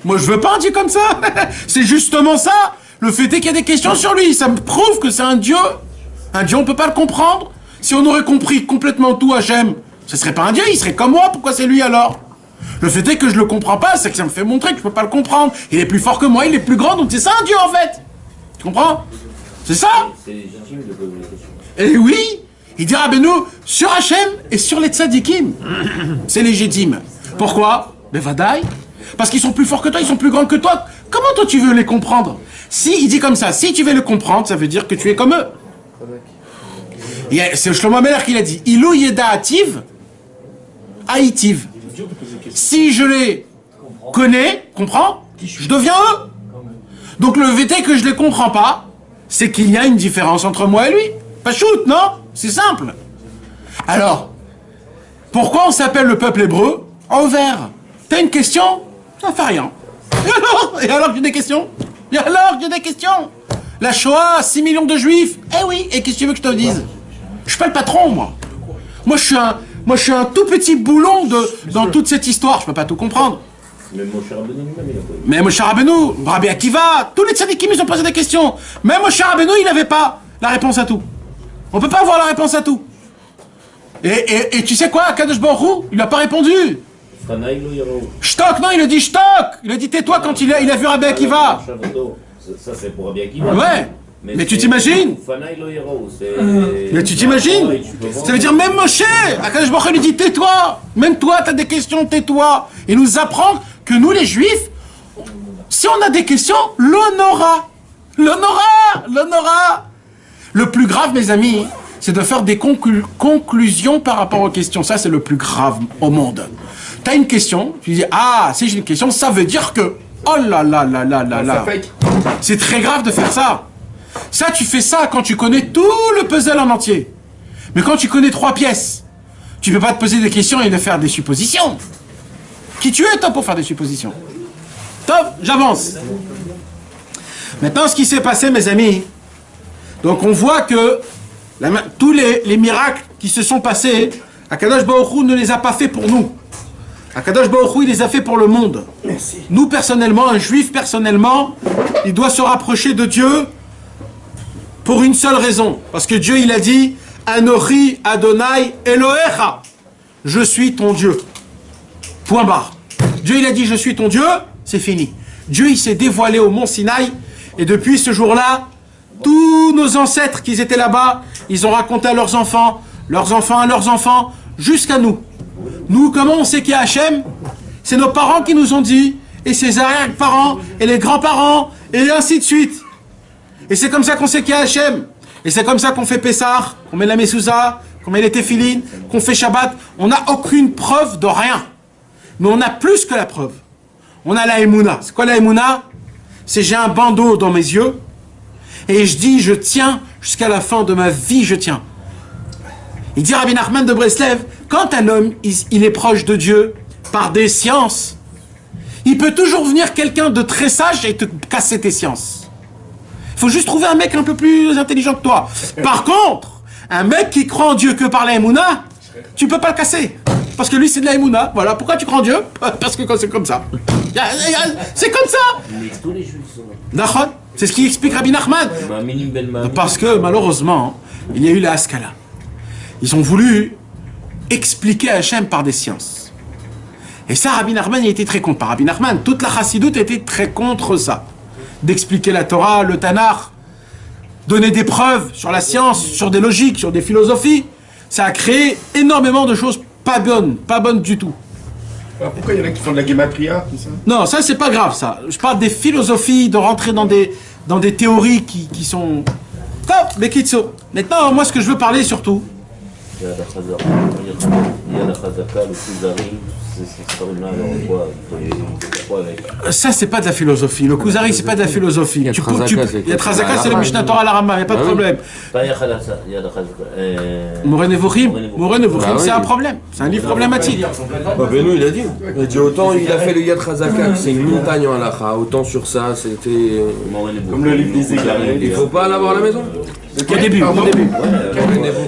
moi je veux pas un Dieu comme ça. C'est justement ça. Le fait est qu'il y a des questions sur lui. Ça me prouve que c'est un Dieu. Un Dieu, on peut pas le comprendre. Si on aurait compris complètement tout Hachem, ce serait pas un Dieu, il serait comme moi. Pourquoi c'est lui alors? Le fait est que je le comprends pas, c'est que ça me fait montrer que je peux pas le comprendre. Il est plus fort que moi, il est plus grand, donc c'est ça un Dieu en fait. Tu comprends? C'est ça? C'est légitime de poser des questions. Et oui, il dira nous sur Hachem et sur les tzadikim. C'est légitime. Pourquoi? Mais vadaï. Parce qu'ils sont plus forts que toi, ils sont plus grands que toi. Comment toi tu veux les comprendre? Si, il dit comme ça, si tu veux les comprendre, ça veut dire que tu es comme eux. C'est Shlomo Ameler qui l'a dit. Ilou yeda ativ, haïtiv. Si je les connais, comprends, je deviens eux. Donc le fait est que je les comprends pas, c'est qu'il y a une différence entre moi et lui. Pas shoot, non? C'est simple. Alors, pourquoi on s'appelle le peuple hébreu? En vert. T'as une question? Ça fait rien. Et alors que j'ai des questions? Et alors que j'ai des questions? La Shoah, 6 millions de juifs. Eh oui, et qu'est-ce que tu veux que je te dise? Je suis pas le patron, moi. Moi, je suis un tout petit boulon dans toute cette histoire. Je peux pas tout comprendre. Même Moshe Rabbeinu lui-même, il a pas eu. Mais Moshe Rabbeinu, Rabbi Akiva, tous les tzadikim, ils ont posé des questions. Même Moshe Rabbeinu, il n'avait pas la réponse à tout. On peut pas avoir la réponse à tout. Et tu sais quoi, Akadosh Baruch Hu, il n'a pas répondu. Shtok, non, il a dit shtok. Il a dit tais-toi quand il a vu Rabbi Akiva. Ça, c'est pour Rabbi Akiva. Ouais. Mais tu t'imagines? Mais tu t'imagines? Ça veut dire même Moshe, Akadosh Baruch Hu lui dit tais-toi. Même toi, tu as des questions, tais-toi. Il nous apprend que nous, les Juifs, si on a des questions, l'honora. Le plus grave, mes amis, c'est de faire des conclusions par rapport aux questions. Ça, c'est le plus grave au monde. Tu as une question, tu dis, ah, si j'ai une question, ça veut dire que... Oh là là là là là là. C'est très grave de faire ça. Ça, tu fais ça quand tu connais tout le puzzle en entier. Mais quand tu connais 3 pièces, tu peux pas te poser des questions et de faire des suppositions. Qui tu es, toi, pour faire des suppositions? Top, j'avance. Maintenant, ce qui s'est passé, mes amis, donc on voit que tous les miracles qui se sont passés, Akadosh Baruch Hu ne les a pas fait pour nous. Akadosh Baruch Hu, il les a fait pour le monde. Merci. Nous, personnellement, un juif, personnellement, il doit se rapprocher de Dieu pour une seule raison. Parce que Dieu, il a dit, Anochi Adonai Elohecha. Je suis ton Dieu. Point barre. Dieu, il a dit, je suis ton Dieu, c'est fini. Dieu, il s'est dévoilé au mont Sinaï, et depuis ce jour-là, tous nos ancêtres qui étaient là-bas, ils ont raconté à leurs enfants à leurs enfants, jusqu'à nous. Nous, comment on sait qu'il y a Hachem? C'est nos parents qui nous ont dit, et ses arrière-parents, et les grands-parents, et ainsi de suite. Et c'est comme ça qu'on sait qu'il y a Hachem. Et c'est comme ça qu'on fait Pessah, qu'on met la Mezouza, qu'on met les Téphilines, qu'on fait Shabbat. On n'a aucune preuve de rien. Mais on a plus que la preuve. On a la Emouna. C'est quoi la Emouna? C'est j'ai un bandeau dans mes yeux, et je dis, je tiens, jusqu'à la fin de ma vie, je tiens. Il dit Rabbi Nachman de Breslev, quand un homme, il est proche de Dieu, par des sciences, il peut toujours venir quelqu'un de très sage et te casser tes sciences. Il faut juste trouver un mec un peu plus intelligent que toi. Par contre, un mec qui croit en Dieu que par la Emouna, tu peux pas le casser. Parce que lui, c'est de la Emouna. Voilà. Pourquoi tu crois en Dieu? Parce que c'est comme ça. C'est comme ça. D'accord? C'est ce qui explique Rabbi Nachman. Parce que, malheureusement, il y a eu la Haskala. Ils ont voulu expliquer Hachem par des sciences. Et ça, Rabbi Nachman, il était très contre. Par Rabbi Nachman, toute la chassidoute était très contre ça. D'expliquer la Torah, le Tanakh, donner des preuves sur la science, sur des logiques, sur des philosophies. Ça a créé énormément de choses pas bonnes du tout. Alors pourquoi il y en a qui font de la guématria, tout ça? Non, ça c'est pas grave ça. Je parle des philosophies, de rentrer dans des théories qui sont... Top, Bekitso. Maintenant, moi ce que je veux parler surtout... Ça, c'est pas de la philosophie. Le Kuzari, c'est pas de la philosophie. Il y a Trazaka, c'est le Mishnah Torah à la Rama, il n'y a pas de problème. Moré Nevuchim, c'est un problème. C'est un livre problématique. Benoît, il a dit. Il a dit autant il a fait le Yad Chazaka, c'est une montagne en halakha, autant sur ça, c'était. Comme le livre des égarés. Il faut pas l'avoir à la maison. Au début.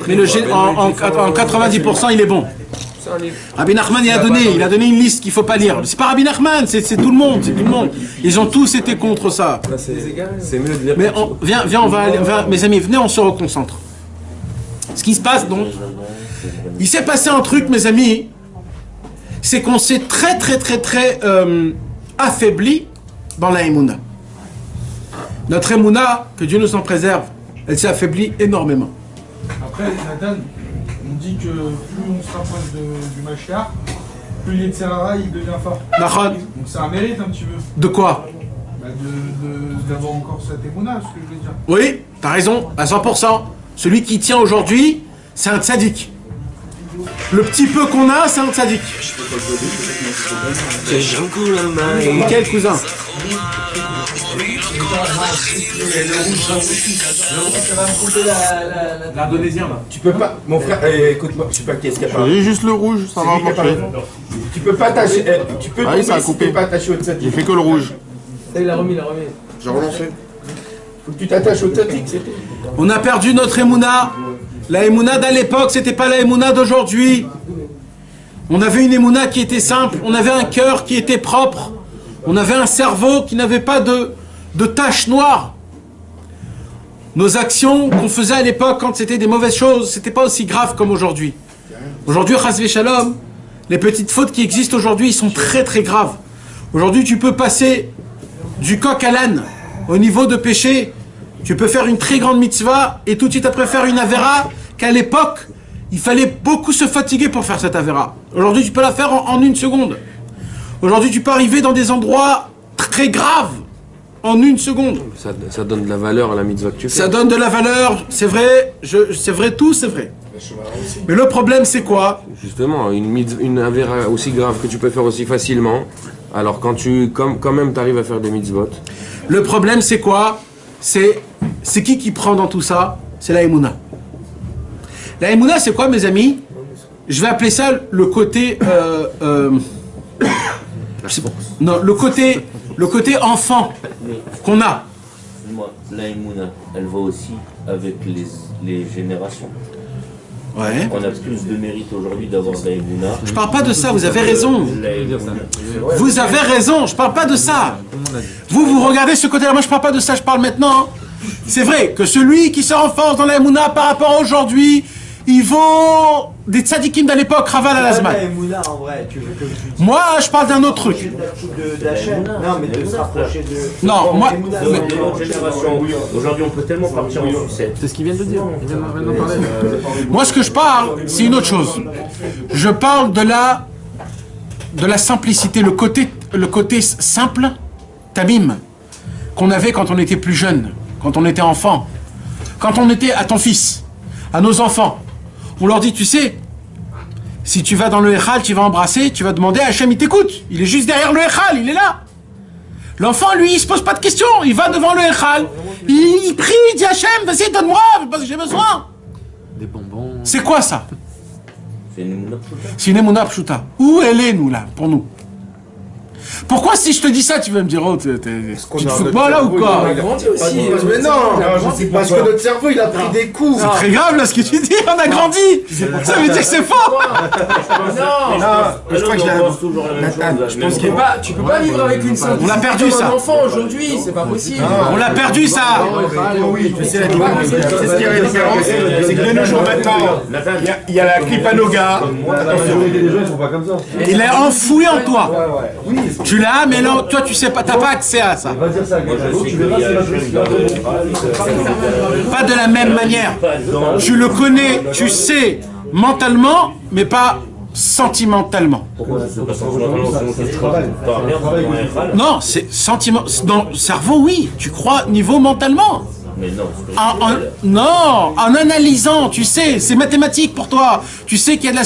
Mais en 90%, il est bon. Rabbi Nachman, il a donné une liste qu'il ne faut pas lire. C'est pas Rabbi Nachman, c'est tout le monde, Ils ont tous été contre ça. C'est mieux de lire. Mais viens, mes amis, venez, on se reconcentre. Ce qui se passe donc, il s'est passé un truc, mes amis, c'est qu'on s'est très affaibli dans la Emouna. Notre Emouna, que Dieu nous en préserve, elle s'est affaiblie énormément. Après, Nathan, on dit que plus on se rapproche du Mashiach, plus les Tzerara, il devient fort. Donc c'est un mérite un petit peu. De quoi? D'avoir encore cette émouna, ce que je veux dire. Oui, t'as raison, à 100%. Celui qui tient aujourd'hui, c'est un tzaddik. Le petit peu qu'on a, c'est un tzaddik. Quel cousin? L'Indonésien là. Tu peux pas, mon frère, écoute-moi, je sais pas qu'est-ce qu'il y a pas. J'ai juste le rouge, ça va marcher. Tu peux pas attacher, tu peux ça a coupé. pas attacher au tzadik. J'ai fait que le rouge. Il a remis. J'ai relancé. Faut que tu t'attaches au tzadik, c'est tout. On a perdu notre Emouna. La Emouna d'à l'époque, c'était pas la Emouna d'aujourd'hui. On avait une Emouna qui était simple, on avait un cœur qui était propre, on avait un cerveau qui n'avait pas de taches noires. Nos actions qu'on faisait à l'époque quand c'était des mauvaises choses, c'était pas aussi grave comme aujourd'hui. Aujourd'hui, Chas v'Shalom, les petites fautes qui existent aujourd'hui, ils sont très graves. Aujourd'hui, tu peux passer du coq à l'âne au niveau de péché. Tu peux faire une très grande mitzvah et tout de suite après faire une avéra qu'à l'époque, il fallait beaucoup se fatiguer pour faire cette avéra. Aujourd'hui, tu peux la faire en une seconde. Aujourd'hui, tu peux arriver dans des endroits très graves en une seconde. Ça donne de la valeur à la mitzvah que tu fais. Ça donne de la valeur, c'est vrai, c'est vrai, tout c'est vrai. Mais le problème, c'est quoi? Justement, une avéra aussi grave que tu peux faire aussi facilement, alors quand quand même t'arrives à faire des mitzvot. Le problème, c'est quoi? C'est qui prend dans tout ça? C'est la Emouna. La Emouna, c'est quoi, mes amis? Je vais appeler ça le côté... non, le côté enfant qu'on a. La Emouna, elle va aussi avec les générations. Ouais. On a plus de mérite aujourd'hui d'avoir la Emouna. Je parle pas de ça, vous avez raison. Vous avez raison, je parle pas de ça. Vous regardez ce côté-là, moi je parle pas de ça, je parle maintenant. C'est vrai que celui qui se renforce dans la Emouna par rapport à aujourd'hui, il vaut des tzadikim de l'époque, Raval al-Azman. Moi, je parle d'un autre truc. Non, mais de se rapprocher de... Non, moi... Aujourd'hui, on peut tellement partir en sucette. C'est ce qu'il vient de dire. Il vient de parler. Moi, ce que je parle, c'est une autre chose. Je parle de la simplicité, le côté simple, tamim, qu'on avait quand on était plus jeune, quand on était enfant, quand on était à ton fils, à nos enfants. On leur dit, tu sais, si tu vas dans le Echal, tu vas embrasser, tu vas demander à Hachem, il t'écoute. Il est juste derrière le Echal, il est là. L'enfant, lui, il se pose pas de questions. Il va devant le Echal, il prie, il dit Hachem, vas-y, donne-moi, parce que j'ai besoin. Des bonbons. C'est quoi ça? C'est une Emouna Pshuta. C'est une Emouna Pshuta. Où elle est, nous, là, pour nous? Pourquoi si je te dis ça, tu vas me dire, oh, tu te fous de moi là ou quoi? On a grandi aussi. Mais non, c'est parce que notre cerveau il a pris des coups. C'est très grave là ce que tu dis, on a grandi. Ça veut dire que c'est faux. Non, je crois que Je pense tu peux pas vivre avec une simplicité. On l'a perdu, ça. Un enfant aujourd'hui, c'est pas possible. On l'a perdu ça. Oui, c'est la différence. C'est ce qui est la différence. C'est que de nos jours maintenant, il y a la Klipanoga. Les gens ils sont pas comme ça. Il est enfoui en toi. Tu l'as, mais non, toi tu sais pas, t'as pas accès à ça. Va dire ça à quelqu'un d'autre, tu verras si Pas de la même manière. Tu le connais, tu sais mentalement, mais pas sentimentalement. Non, c'est sentiment. Dans le cerveau, oui. Tu crois niveau mentalement. Mais non, non, en analysant, tu sais, c'est mathématique pour toi. Tu sais qu'il y a de la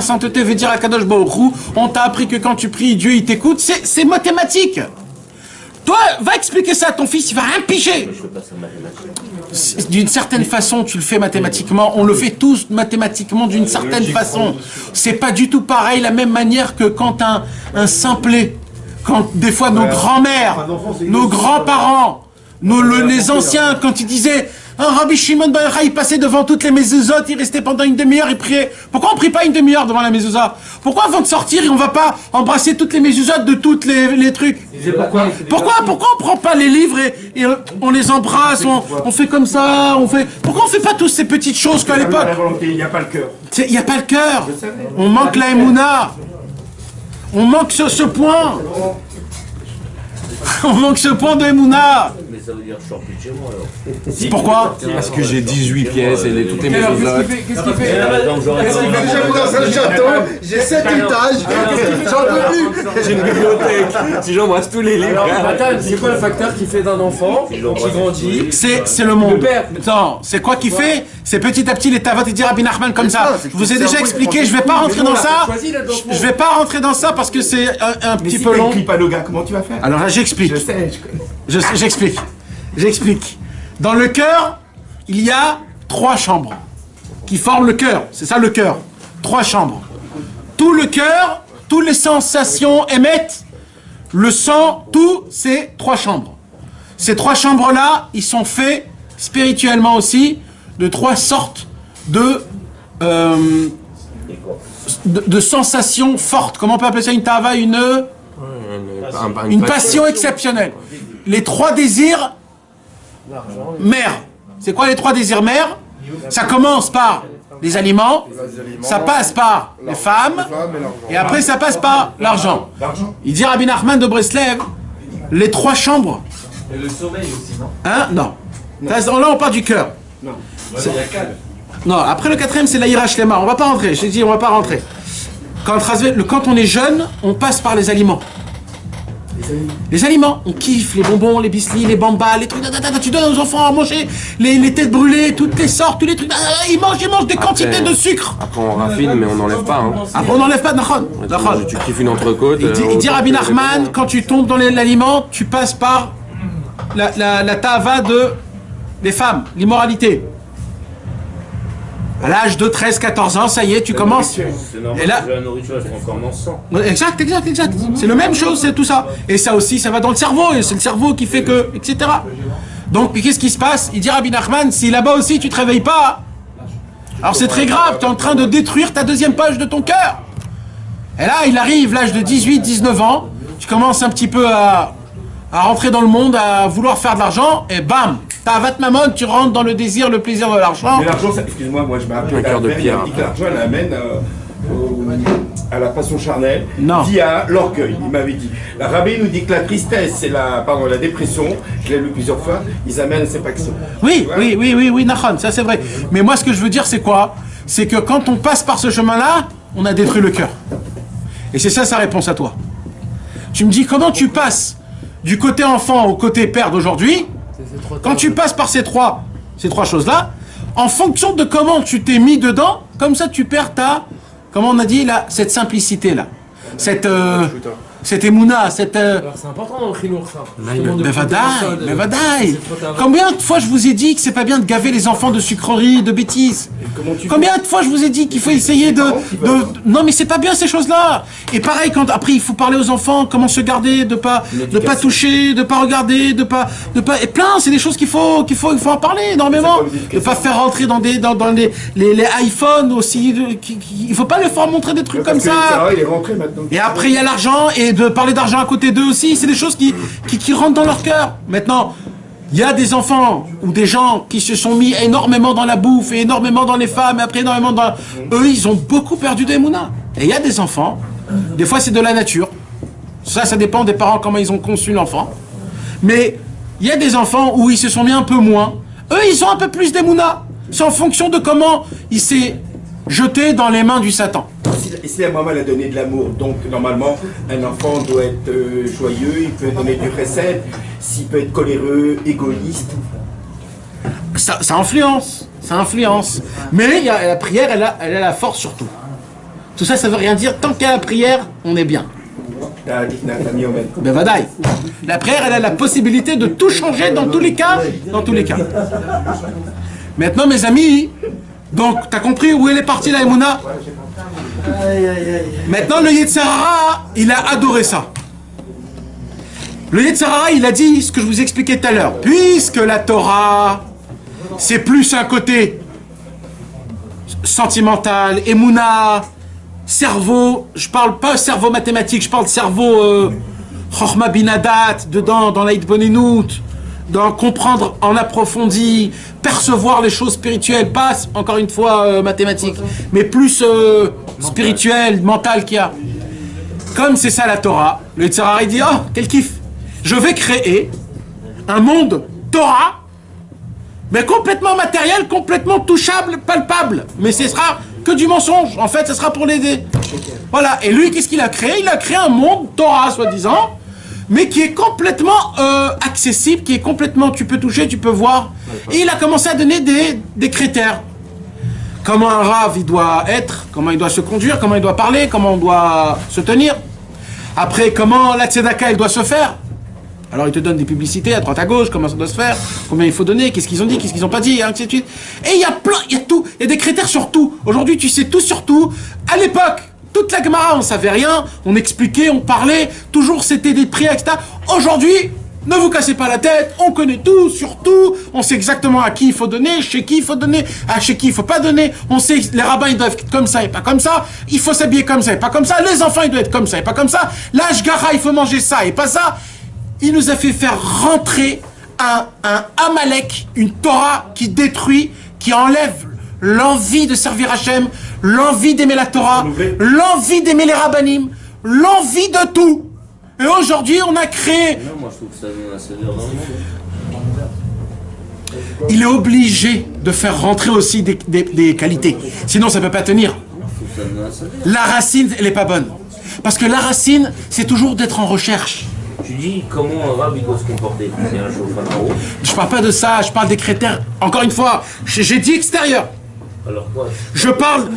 sainteté veut dire Akadosh Baruch Hu. On t'a appris que quand tu pries, Dieu il t'écoute. C'est mathématique. Toi, va expliquer ça à ton fils, il va rien piger. D'une certaine façon, tu le fais mathématiquement. On le fait tous mathématiquement d'une certaine façon. C'est pas du tout pareil, la même manière que quand un simplet, quand des fois nos grands-mères, nos grands-parents, les anciens, quand ils disaient Rabbi Shimon Bar Yochai, il passait devant toutes les mezuzot, il restait pendant une demi-heure, il priait. Pourquoi on prie pas une demi-heure devant la mezuzah? Pourquoi avant de sortir, on va pas embrasser toutes les mezuzot de toutes les trucs? Pourquoi on prend pas les livres et on les embrasse, on fait comme ça, Pourquoi on fait pas tous ces petites choses qu'à l'époque? Il n'y a pas le cœur. Il n'y a pas le cœur. On manque la Emouna. On manque ce point. On manque ce point de Emouna. mais ça veut dire que je sors plus de chez moi alors. Pourquoi? Parce que j'ai 18 pièces et toutes les maisons. Qu'est-ce qu'il fait? J'habite dans un château, j'ai 7 étages, j'en peux plus. J'ai une bibliothèque. Si j'embrasse tous les livres. Attends, c'est quoi le facteur qui fait d'un enfant qui grandit? C'est le monde. Non, c'est quoi qui fait? C'est petit à petit les tavot et dire Rabbi Nachman comme ça. Je vous ai déjà expliqué, je vais pas rentrer dans ça. Je vais pas rentrer dans ça parce que c'est un petit peu long. Comment tu vas faire? Alors là, j'explique. Je sais, je connais. J'explique. Dans le cœur, il y a 3 chambres qui forment le cœur. C'est ça le cœur. 3 chambres. Tout le cœur, toutes les sensations émettent le sang, tout, c'est 3 chambres. Ces 3 chambres-là, ils sont faits spirituellement aussi de 3 sortes de sensations fortes. Comment on peut appeler ça? Une tava, une passion exceptionnelle. Les 3 désirs mères. C'est quoi les 3 désirs mères? Ça commence par les aliments, ça passe par les femmes, et après ça passe par l'argent. Il dit Rabbi Nachman de Breslev, les 3 chambres. Et le sommeil aussi, non? Hein? Non. Là on part du cœur. Non, après le 4e c'est la Ira Shlema. On va pas rentrer, j'ai dit on va pas rentrer. Quand on est jeune, on passe par les aliments. Les aliments, on kiffe les bonbons, les biscuits, les bambas, les trucs, tu donnes aux enfants à manger, les têtes brûlées, toutes les sortes, tous les trucs, ils mangent des quantités de sucre. Après on raffine, mais on n'enlève pas. Hein. Après on n'enlève pas, Nachon. Tu kiffes une entrecôte. Il dit Rabbi Nachman, quand tu tombes dans l'aliment, tu passes par la ta'ava des femmes, l'immoralité. À l'âge de 13-14 ans, ça y est, tu commences. C'est normal, et là, la nourriture elle se transforme en sang. Exact. C'est la même chose, c'est tout ça. Et ça aussi, ça va dans le cerveau, et c'est le cerveau qui fait que, etc. Donc, qu'est-ce qui se passe? Il dit Rabbi Nachman, si là-bas aussi tu te réveilles pas, alors c'est très grave, tu es en train de détruire ta deuxième page de ton cœur. Et là, il arrive l'âge de 18-19 ans, tu commences un petit peu à rentrer dans le monde, à vouloir faire de l'argent, et bam, t'as Avat Mammon, tu rentres dans le désir, le plaisir de l'argent. Mais l'argent, excuse-moi, moi je m'appelle un cœur de pierre. Il dit que l'argent, elle amène à la passion charnelle non. Via l'orgueil, il m'avait dit. La rabbin nous dit que la tristesse et la dépression, je l'ai lu plusieurs fois, ils amènent à ces passions. Oui, Nachon, ça c'est vrai. Mais moi ce que je veux dire c'est quoi? C'est que quand on passe par ce chemin-là, on a détruit le cœur. Et c'est ça sa réponse à toi. Tu me dis comment tu passes du côté enfant au côté père d'aujourd'hui, quand tu passes par ces trois choses-là, en fonction de comment tu t'es mis dedans, comme ça tu perds comment on a dit là, cette simplicité-là, cette émouna, c'est important dans le chinour, ça. Mais vadaï. Combien de fois je vous ai dit que c'est pas bien de gaver les enfants de sucreries, de bêtises? Combien de fois je vous ai dit qu'il faut essayer de... Non mais c'est pas bien ces choses-là. Et pareil, après il faut parler aux enfants, comment se garder, de pas toucher, de pas regarder, de pas... Et plein, c'est des choses qu'il faut en parler énormément. De pas faire rentrer dans les iPhones aussi. Il faut pas leur faire montrer des trucs comme ça. Et après il y a l'argent et de parler d'argent à côté d'eux aussi, c'est des choses qui rentrent dans leur cœur. Maintenant, il y a des enfants ou des gens qui se sont mis énormément dans la bouffe et énormément dans les femmes et après énormément dans... Eux, ils ont beaucoup perdu des mounas. Et il y a des enfants, des fois c'est de la nature. Ça dépend des parents, comment ils ont conçu l'enfant. Mais il y a des enfants où ils se sont mis un peu moins. Eux, ils ont un peu plus des mounas. C'est en fonction de comment il s'est jeté dans les mains du Satan. Et si la maman a donné de l'amour, donc normalement un enfant doit être joyeux, il peut donner du recette, s'il peut être coléreux, égoïste. Ça influence, Mais la prière, elle a la force surtout. Tout ça, ça veut rien dire. Tant qu'il y a la prière, on est bien. Ben vadaï. La prière, elle a la possibilité de tout changer dans tous les cas. Maintenant, mes amis, donc, t'as compris où elle est partie la Emouna? Maintenant, le Yetzer Hara, il a adoré ça. Le Yetzer Hara, il a dit ce que je vous expliquais tout à l'heure. Puisque la Torah, c'est plus un côté sentimental, Emouna, cerveau, je parle pas cerveau mathématique, je parle cerveau Chochma Binadat, dedans, dans l'Aïd Bonenout, dans comprendre en approfondi, percevoir les choses spirituelles, pas encore une fois mathématiques, mais plus spirituel, mental qu'il y a. Comme c'est ça la Torah, le Tzara il dit oh quel kiff, je vais créer un monde Torah, mais complètement matériel, complètement touchable, palpable, mais ce sera que du mensonge. En fait, ce sera pour l'aider. Voilà. Et lui, qu'est-ce qu'il a créé? Il a créé un monde Torah, soi-disant, mais qui est complètement accessible, qui est complètement, tu peux toucher, tu peux voir. Et il a commencé à donner des critères. Comment un rave, il doit être, comment il doit se conduire, comment il doit parler, comment on doit se tenir. Après, comment la tzedaka, elle doit se faire. Alors, il te donne des publicités à droite à gauche, comment ça doit se faire, combien il faut donner, qu'est-ce qu'ils ont dit, qu'est-ce qu'ils n'ont pas dit, ainsi de suite. Et il y a plein, il y a tout, il y a des critères sur tout. Aujourd'hui, tu sais tout sur tout. À l'époque, toute la Gemara, on savait rien, on expliquait, on parlait, toujours c'était des prières, etc. Aujourd'hui, ne vous cassez pas la tête, on connaît tout, sur tout, on sait exactement à qui il faut donner, chez qui il faut donner, chez qui il faut pas donner, on sait les rabbins ils doivent être comme ça et pas comme ça, il faut s'habiller comme ça et pas comme ça, les enfants ils doivent être comme ça et pas comme ça, l'ashgara il faut manger ça et pas ça. Il nous a fait faire rentrer un Amalek, une Torah qui détruit, qui enlève l'envie de servir Hachem, l'envie d'aimer la Torah, l'envie d'aimer les rabbanim, l'envie de tout. Et aujourd'hui, on a créé... Non, moi je trouve que ça donne assez d'heure dans le monde. Il est obligé de faire rentrer aussi des qualités. Sinon, ça ne peut pas tenir. La racine, elle n'est pas bonne. Parce que la racine, c'est toujours d'être en recherche. Tu dis comment un rab il doit se comporter. C'est un chauffeur en haut. Je parle pas de ça, je parle des critères. Encore une fois, j'ai dit extérieur. Alors quoi? Je parle.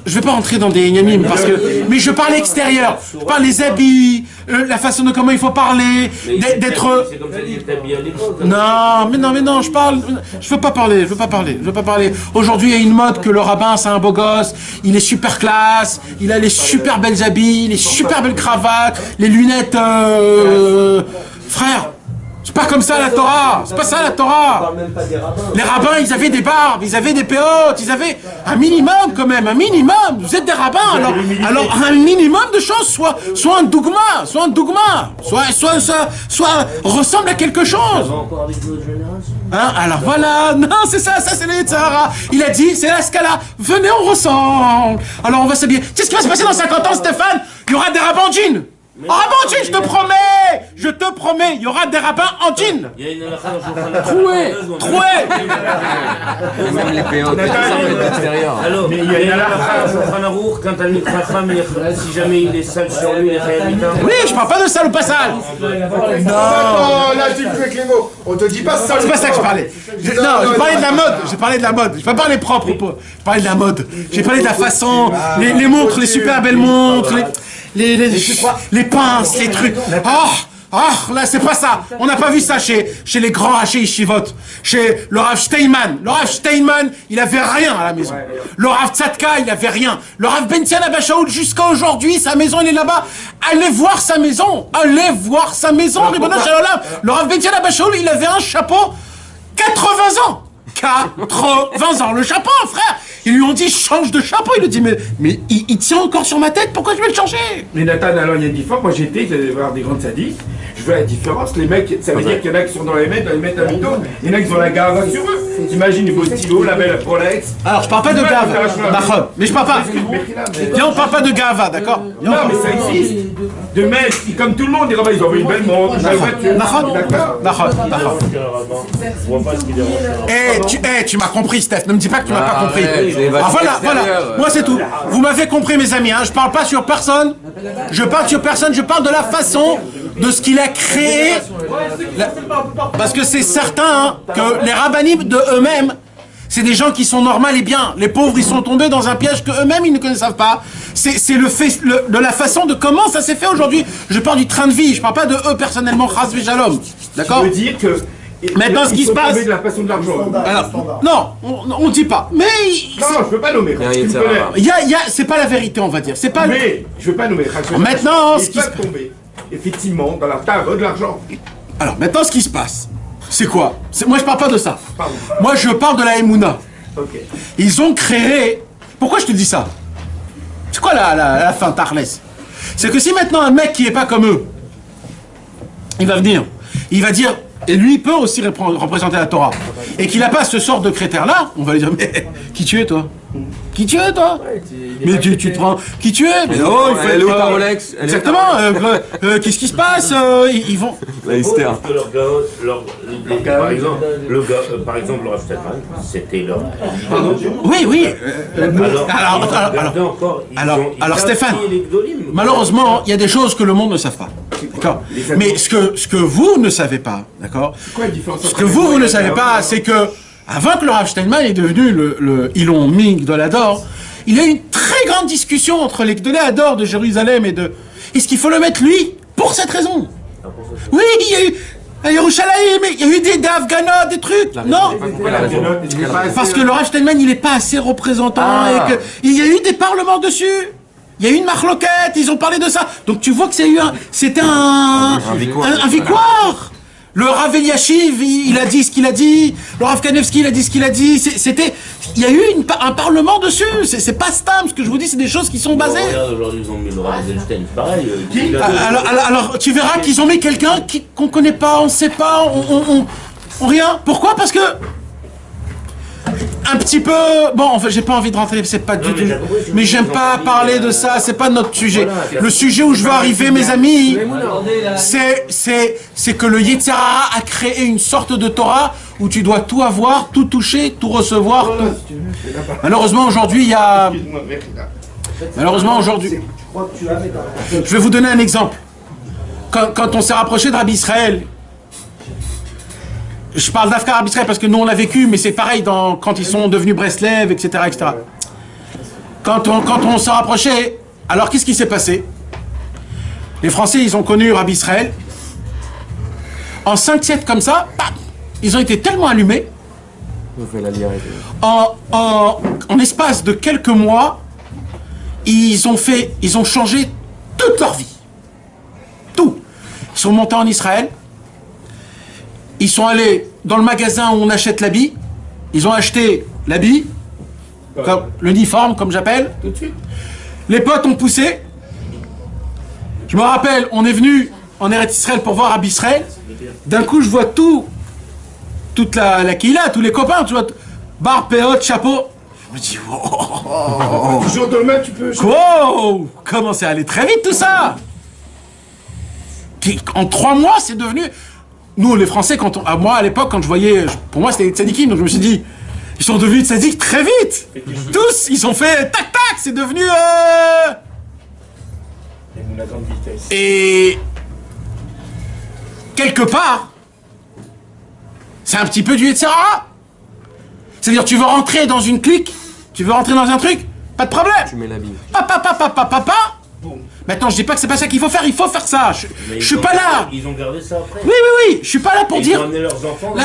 Je vais pas rentrer dans des yamim parce que. Mais je parle extérieur. Je parle des habits, la façon de comment il faut parler, d'être. C'est comme ça qu'il t'habille à l'époque. Non, je parle. Je veux pas parler. Aujourd'hui, il y a une mode que le rabbin, c'est un beau gosse, il est super classe, il a les super belles habits, les super belles cravates, les lunettes. Frère. C'est pas comme ça la Torah, c'est pas ça la Torah. Les rabbins, ils avaient des barbes, ils avaient des péotes, ils avaient un minimum quand même, un minimum. Vous êtes des rabbins, alors un minimum de choses, soit un dogma, soit ressemble à quelque chose. Hein, alors voilà, non c'est ça c'est le Yitzhara. Il a dit, c'est la scala, venez on ressemble. Alors on va s'habiller. Tu sais ce qui va se passer dans 50 ans Stéphane? Il y aura des rabbins en jean. Oh bon jean, je te promets, il y aura des rabbins en jean. Il y a une Troué. Même les PO, Alors, mais il y a une Khanarour quand un Mikracham, si jamais il est sale sur lui, il est réhabilitant. Oui, je parle pas de sale ou pas sale. Non, là tu fais avec les mots. On te dit pas sale. C'est pas ça que je parlais. Non, je parlais de la mode. J'ai pas parlé propre. Je parlais de la mode. J'ai parlé de la façon, les montres, les super belles montres, les pinces, les trucs. Là, c'est pas ça. On n'a pas vu ça chez les grands hachés Yeshivot. Chez le Rav Steinman. Le Rav Steinman, il avait rien à la maison. Le Rav Tzadka, il avait rien. Le Rav Benzian Abba Shaul, jusqu'à aujourd'hui, sa maison, elle est là-bas. Allez voir sa maison. Ribono Shalom. Le Rav Benzian Abba Shaul, il avait un chapeau 80 ans. 80 ans, le chapeau, frère. Ils lui ont dit change de chapeau. Il a dit mais il tient encore sur ma tête. Pourquoi je vais le changer? Mais Nathan, alors il y a une différence. Moi j'étais, j'allais voir des grandes sadiques. Je vois la différence. Les mecs, ça veut dire qu'il y en a qui sont dans les mettre un mytho. Il y en a qui ont la gave sur eux. T'imagines le beau stylo, la belle Rolex. Alors je parle pas de gave, mais je parle pas. Viens, on parle pas de gava, d'accord? Non, mais ça existe. De mecs, comme tout le monde, ils ont une belle montre, une belle voiture. D'accord. Tu m'as compris, Steph. Ne me dis pas que tu m'as pas compris. Voilà. Moi, c'est tout. Vous m'avez compris, mes amis. Je parle pas sur personne. Je parle de la façon, de ce qu'il a créé. Parce que c'est certain que les rabbinim de eux-mêmes, c'est des gens qui sont normaux et bien. Les pauvres, ils sont tombés dans un piège que eux-mêmes, ils ne connaissent pas. C'est le fait de la façon de comment ça s'est fait aujourd'hui. Je parle du train de vie. Je parle pas de eux personnellement. Chas v'shalom. D'accord? Je veux dire que maintenant, ce qui se passe. De la façon de l'argent. Non, on dit pas. Mais non, je veux pas nommer. C'est pas la vérité, on va dire. C'est pas. Mais je veux pas nommer. Maintenant, ce qui se tomber, effectivement, dans la table de l'argent. Alors maintenant, ce qui se passe, c'est quoi? Moi, je parle pas de ça. Pardon. Moi, je parle de la Emouna. Okay. Ils ont créé. Pourquoi je te dis ça? C'est quoi la fin, Tarles? C'est que si maintenant un mec qui est pas comme eux, il va venir, il va dire. Et lui, il peut aussi représenter la Torah. Et qu'il n'a pas ce sort de critère-là, on va lui dire, mais qui tu es, toi? Qui tu es, toi? Mais tu te prends... Qui tu es? Mais non, il faut aller où ta Rolex? Exactement. Qu'est-ce qui se passe? Ils vont... Par exemple, le Rav Steinman, c'était leur... Oui. Alors, Stéphane, malheureusement, il y a des choses que le monde ne savent pas. D'accord? Mais ce que vous ne savez pas, d'accord? Ce que vous ne savez pas, c'est que avant que le Rav Steinman est devenu le Ilon Ming de l'Ador, il y a eu une très grande discussion entre les Gdoléador de Jérusalem et de... Est-ce qu'il faut le mettre lui pour cette raison? Oui, il y a eu... À Yerushalayim, il y a eu des Afghanas, des trucs. Non, parce que le Rav Steinman, il n'est pas assez représentant et qu'il y a eu des parlements dessus. Il y a eu une marloquette, ils ont parlé de ça. Donc tu vois que c'était un victoire. Le Rav Eliashiv, il a dit ce qu'il a dit. Le Rav Kanevski, il a dit ce qu'il a dit. Il y a eu un parlement dessus. C'est pas stam. Ce que je vous dis, c'est des choses qui sont basées. Aujourd'hui, ils ont mis le Rav Eisenstein, pareil. Alors, tu verras qu'ils ont mis quelqu'un qu'on connaît pas, on sait pas, on rien. Pourquoi? Parce que un petit peu... Bon, en fait, j'ai pas envie de rentrer, c'est pas du tout... Mais j'aime pas parler de ça, c'est pas notre sujet. Le sujet où je veux arriver, mes amis, c'est que le Yetzirah a créé une sorte de Torah où tu dois tout avoir, tout toucher, tout recevoir, tout... Malheureusement, aujourd'hui, il y a... Malheureusement, aujourd'hui... Je vais vous donner un exemple. quand on s'est rapproché de Rabbi Israël, je parle d'Afkar Rabbi Israël parce que nous on l'a vécu, mais c'est pareil quand ils sont devenus Breslev, etc. etc. Quand on s'est rapproché, alors qu'est-ce qui s'est passé? Les Français, ils ont connu Rabbi Israël. En 5-7 comme ça, bam, ils ont été tellement allumés. En espace de quelques mois, ils ont changé toute leur vie. Tout. Ils sont montés en Israël. Ils sont allés dans le magasin où on achète l'habit. Ils ont acheté l'habit, l'uniforme, comme j'appelle. Tout de suite. Les potes ont poussé. Je me rappelle, on est venu en Eretz Israël pour voir Rabbi Israël. D'un coup, je vois toute la Kila, tous les copains, tu vois, barbe, péote, chapeau. Je me dis, wow, Jour de demain, tu peux. wow, comment c'est allé très vite tout ça. En 3 mois, c'est devenu. Nous, les Français, moi à l'époque, quand je voyais, pour moi c'était des tzadikim, donc je me suis dit, ils sont devenus tzadiks très vite. Tous, ils ont fait tac tac, c'est devenu. Et quelque part, c'est un petit peu du Yetzirah. C'est-à-dire, tu veux rentrer dans une clique, tu veux rentrer dans un truc, pas de problème. Tu mets l'habit. Papa. Maintenant, je dis pas que c'est pas ça qu'il faut faire ça. Je suis pas là. Ils ont gardé ça après. Oui. Je suis pas là pour Ils dire. ont amené leurs enfants.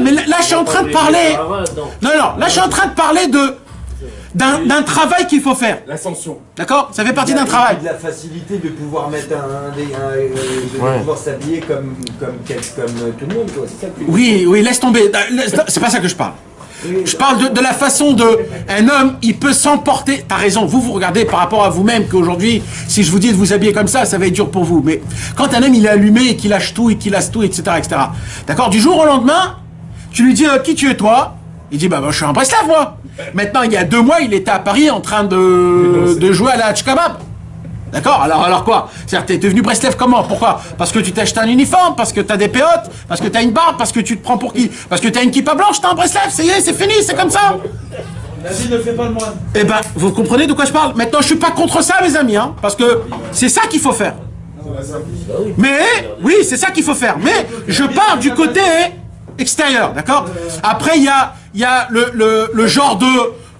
Mais là, je suis en train de parler. Non. Là, je suis en train de parler d'un travail qu'il faut faire. L'ascension. D'accord? Ça fait partie d'un travail. De la facilité de pouvoir mettre de pouvoir s'habiller comme tout le monde, quoi. C'est ça que tu dis. Oui, laisse tomber. C'est pas ça que je parle. Je parle de la façon un homme, il peut s'emporter. T'as raison, vous regardez par rapport à vous-même qu'aujourd'hui, si je vous dis de vous habiller comme ça va être dur pour vous. Mais quand un homme, il est allumé et qu'il lâche tout et qu'il lasse tout, etc., etc. D'accord? Du jour au lendemain, tu lui dis qui tu es toi? Il dit je suis un Breslev, moi. Maintenant, il y a 2 mois, il était à Paris en train de jouer à la Hatch Kebab. D'accord? Alors quoi? C'est-à-dire, t'es devenu Breslev comment? Pourquoi? Parce que tu t'as acheté un uniforme, parce que t'as des péotes, parce que t'as une barbe, parce que tu te prends pour qui? Parce que t'as une kippa blanche, t'es un Breslev, c'est fini, c'est comme ça. Vas-y, ne fais pas le moine. Eh ben, vous comprenez de quoi je parle? Maintenant, je suis pas contre ça, mes amis, hein, parce que c'est ça qu'il faut faire. Mais, oui, c'est ça qu'il faut faire. Mais, je pars du côté extérieur, d'accord? Après, il y a le genre de,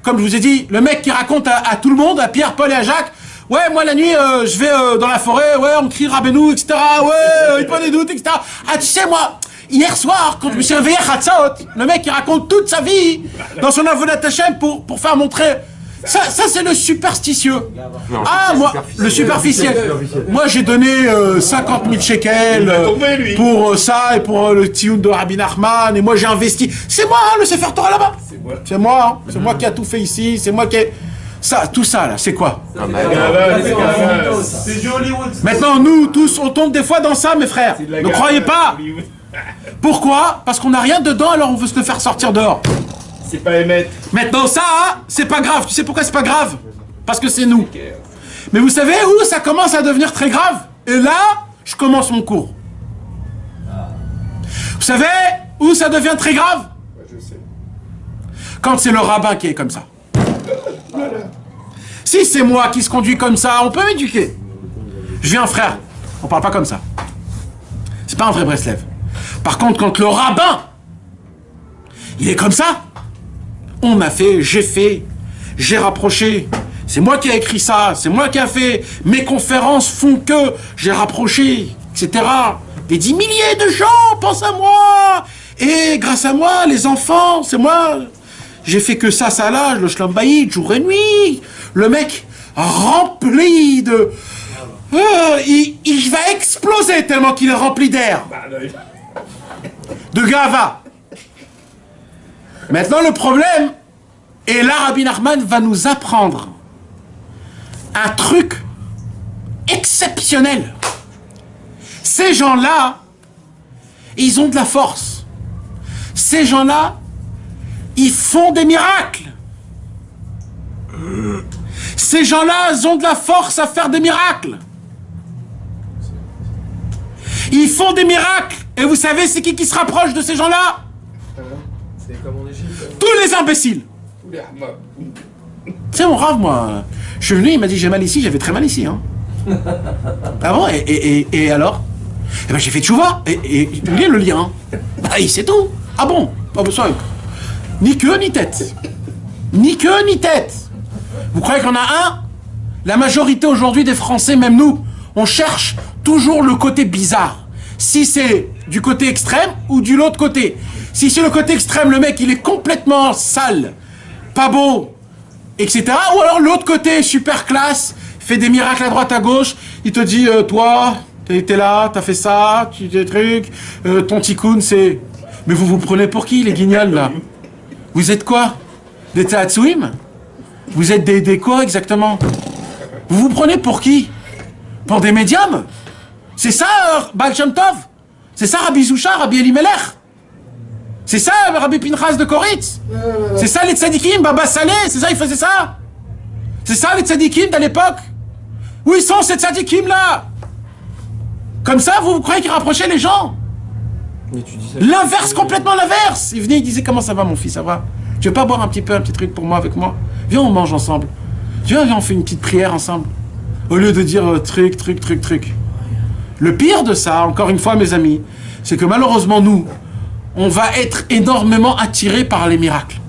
comme je vous ai dit, le mec qui raconte à tout le monde, à Pierre, Paul et à Jacques, ouais, moi la nuit, je vais dans la forêt, ouais, on me crie Rabbeinu, etc. Ouais, il prend des doutes, etc. Ah, tu sais, moi, hier soir, quand je me suis réveillé à Hatzot, le mec il raconte toute sa vie dans son Avodat Hashem pour faire montrer. Ça c'est le superstitieux. Non, moi, le superficiel. Moi, j'ai donné 50 000 shekels pour ça et pour le tioun de Rabbi Nachman. Et moi, j'ai investi. C'est moi, le Sefer Torah là-bas. C'est moi. C'est moi qui a tout fait ici. C'est moi qui ai... tout ça, là, c'est quoi? C'est du Hollywood. Maintenant, nous, tous, on tombe des fois dans ça, mes frères. Ne croyez pas. Pourquoi? Parce qu'on n'a rien dedans, alors on veut se le faire sortir dehors. C'est pas émettre. Maintenant, ça, c'est pas grave. Tu sais pourquoi c'est pas grave? Parce que c'est nous. Mais vous savez où ça commence à devenir très grave? Et là, je commence mon cours. Vous savez où ça devient très grave? Je sais. Quand c'est le rabbin qui est comme ça. Si c'est moi qui se conduit comme ça, on peut m'éduquer. Je viens, frère. On parle pas comme ça. C'est pas un vrai Breslev. Par contre, quand le rabbin, il est comme ça, on a fait, j'ai rapproché. C'est moi qui ai écrit ça, c'est moi qui a fait. Mes conférences font que j'ai rapproché, etc. Des 10 milliers de gens pensent à moi. Et grâce à moi, les enfants, c'est moi. J'ai fait que ça, là, le Shlom Bayit, jour et nuit. Le mec rempli de... il va exploser tellement qu'il est rempli d'air. De gava. Maintenant, le problème, et là, Rabbi Nachman va nous apprendre un truc exceptionnel. Ces gens-là, ils ont de la force. Ces gens-là, ils font des miracles. Ces gens-là, ils ont de la force à faire des miracles. Ils font des miracles. Et vous savez, c'est qui se rapproche de ces gens-là? C'est comme en Égypte. Tous les imbéciles. Tu sais, mon rave, moi, je suis venu, il m'a dit j'ai mal ici, j'avais très mal ici. Hein. Ah bon, et alors? Eh ben j'ai fait tchouva, et il est le lien. Ah, c'est tout. Ah bon? Ah ben ça, ni queue ni tête. Ni queue ni tête. Vous croyez qu'on a un? La majorité aujourd'hui des Français, même nous, on cherche toujours le côté bizarre. Si c'est du côté extrême ou de l'autre côté. Si c'est le côté extrême, le mec il est complètement sale, pas beau, etc. Ou alors l'autre côté, super classe, fait des miracles à droite à gauche, il te dit, toi, t'es là, t'as fait ça, tu des trucs, ton tikkun c'est... Mais vous vous prenez pour qui les guignols là? Vous êtes quoi? Des Tzatzouim? Vous êtes des quoi exactement? Vous vous prenez pour qui? Pour des médiums? C'est ça Baal Shem Tov? C'est ça Rabbi Zusha, Rabbi Elimelech? C'est ça Rabbi Pinchas de Koritz? C'est ça les tzadikim, Baba Saleh? C'est ça, ils faisaient ça? C'est ça les tzadikim de l'époque? Où ils sont ces tzadikim là? Comme ça, vous croyez qu'ils rapprochaient les gens? L'inverse, complètement l'inverse. Il venait, il disait, comment ça va mon fils, ça va? Tu veux pas boire un petit truc pour moi, avec moi? Viens, on mange ensemble. Viens, on fait une petite prière ensemble. Au lieu de dire truc. Le pire de ça, encore une fois mes amis, c'est que malheureusement nous, on va être énormément attirés par les miracles.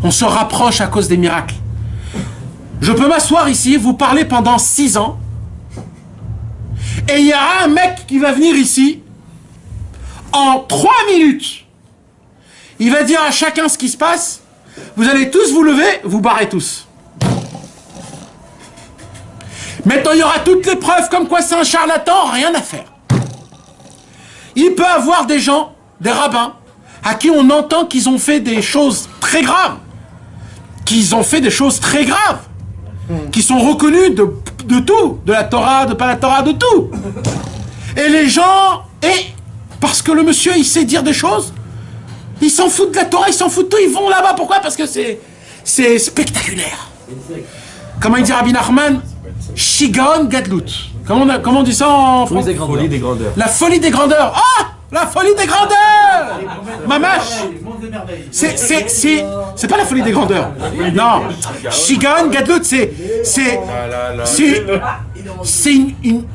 On se rapproche à cause des miracles. Je peux m'asseoir ici, vous parler pendant 6 ans, et il y a un mec qui va venir ici, en 3 minutes, il va dire à chacun ce qui se passe, vous allez tous vous lever, vous barrez tous. Maintenant, il y aura toutes les preuves comme quoi c'est un charlatan, rien à faire. Il peut avoir des gens, des rabbins, à qui on entend qu'ils ont fait des choses très graves. Qu'ils ont fait des choses très graves. Qui sont reconnus de tout. De la Torah, de pas la Torah, de tout. Et les gens, parce que le monsieur, il sait dire des choses, ils s'en foutent de la Torah, ils s'en foutent de tout, ils vont là-bas. Pourquoi? Parce que c'est spectaculaire. Comment il dit Rabbi Nachman? Shigaon Gadlut. Comment on dit ça en français? La folie des grandeurs. La folie des grandeurs. Ah! La folie des grandeurs! Mamash! C'est pas la folie des grandeurs. Non. Shigaon Gadlut, c'est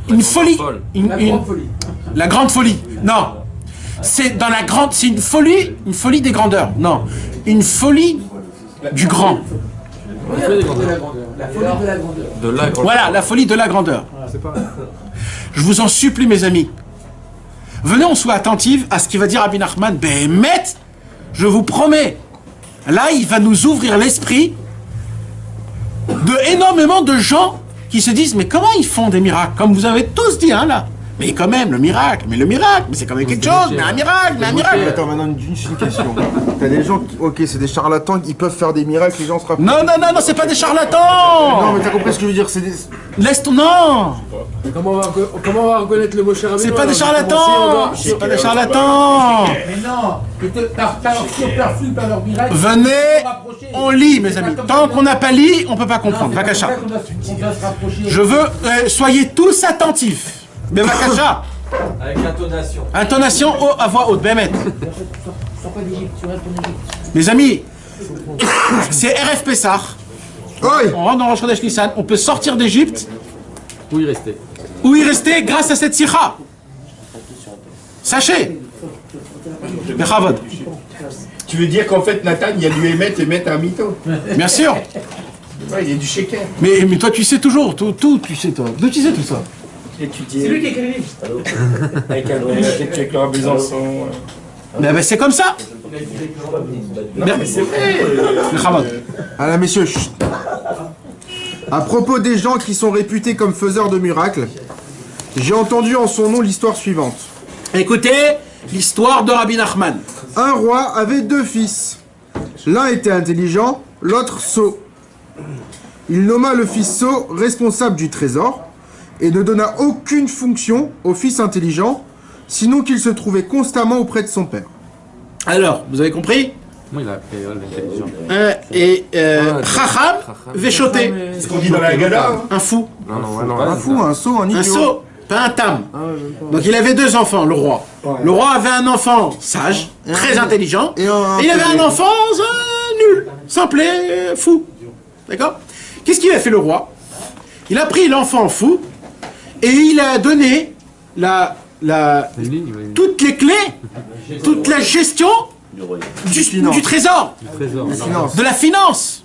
une folie. La grande folie. Non. C'est dans la grande. C'est une folie des grandeurs. Non. Une folie du grand. La folie de la grandeur. Voilà, la folie de la grandeur. Je vous en supplie, mes amis. Venez, on soit attentifs à ce qu'il va dire Rabbi Nachman. Bémet, je vous promets. Là, il va nous ouvrir l'esprit de énormément de gens qui se disent, mais comment ils font des miracles? Comme vous avez tous dit, hein, là. Mais quand même, le miracle, mais c'est quand même quelque chose, mais un miracle. Attends, maintenant, juste une question. T'as des gens qui, ok, c'est des charlatans, ils peuvent faire des miracles, les gens se rapprochent. Non, c'est pas des charlatans. Non, mais t'as compris ce que je veux dire, c'est des... Non. Comment on va reconnaître le Moshe Rabbeinu? C'est pas des charlatans. C'est pas des charlatans. Mais non, t'as surperçu par leur miracle. Venez, on lit, mes amis. Tant qu'on n'a pas lu, on peut pas comprendre. Vakasha. Je veux, soyez tous attentifs. Mais Vakasha. Avec intonation. Intonation à voix haute, Bémet. Mes amis, c'est RF Pessah. On rentre dans Rosh Chodesh Nissan. On peut sortir d'Égypte. Où y rester? Où y rester grâce à cette sikha. Sachez. Bechavod. Tu veux dire qu'en fait, Nathan, il y a du émettre un mytho? Bien sûr. Ouais, il y a du sheker. Mais toi, tu sais toujours. Tout, tu sais, toi. D'où tu sais tout ça? C'est lui qui a écrit le livre. Avec leur Besançon. Mais c'est comme ça. Non, mais c'est vrai. Alors, messieurs, chut. À propos des gens qui sont réputés comme faiseurs de miracles, j'ai entendu en son nom l'histoire suivante. Écoutez l'histoire de Rabbi Nachman. Un roi avait 2 fils. L'un était intelligent, l'autre sot. Il nomma le fils sot responsable du trésor et ne donna aucune fonction au fils intelligent, sinon qu'il se trouvait constamment auprès de son père. Alors, vous avez compris? Oui, il a appelé l'intelligent. Chacham Véchoté. C'est ce qu'on dit dans la Haggadah. Un fou. Non, un fou, un sot, un idiot. Un sot, pas un tam. Donc il avait 2 enfants, le roi. Le roi avait un enfant sage, très intelligent, et il avait un enfant nul, simple et fou. D'accord? Qu'est-ce qu'il a fait le roi? Il a pris l'enfant fou et il a donné toutes les clés, toute la gestion du trésor, de la finance.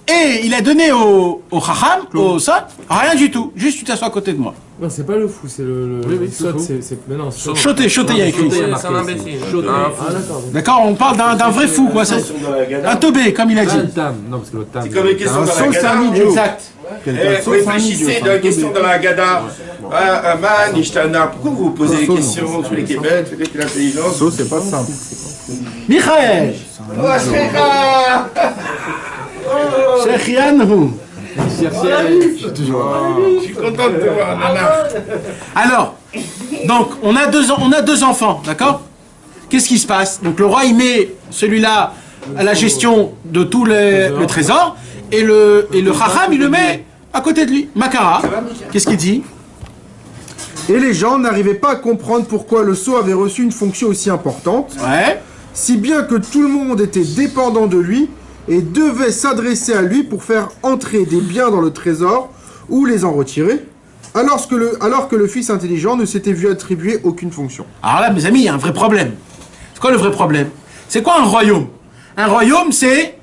Et il a donné au Chacham, au Sot, rien du tout. Juste tu t'assois à côté de moi. Non, c'est pas le fou, c'est le Sot, c'est... Non, Choté, il y a écrit. C'est un imbécile. D'accord, on parle d'un vrai fou, quoi. Un teubé, comme il a dit. Non, parce que le tam. C'est comme une question dans la Gada. Exact. Réfléchissez dans la question dans la Gada. Aman, Ishtana, pourquoi vous vous posez des questions sur les Québec, sur l'intelligence? C'est pas simple. Michael. Oh, Shrecha. Shechianhu. Je suis content de te voir, Nana. Alors, donc, on a deux enfants, d'accord? Qu'est-ce qui se passe? Donc, le roi, il met celui-là à la gestion de tout le trésor, et le Chacham, il le met à côté de lui. Makara, qu'est-ce qu'il dit? Et les gens n'arrivaient pas à comprendre pourquoi le sceau avait reçu une fonction aussi importante, si bien que tout le monde était dépendant de lui, et devait s'adresser à lui pour faire entrer des biens dans le trésor ou les en retirer, alors que le fils intelligent ne s'était vu attribuer aucune fonction. Alors là, mes amis, il y a un vrai problème. C'est quoi le vrai problème? C'est quoi un royaume? Un royaume, c'est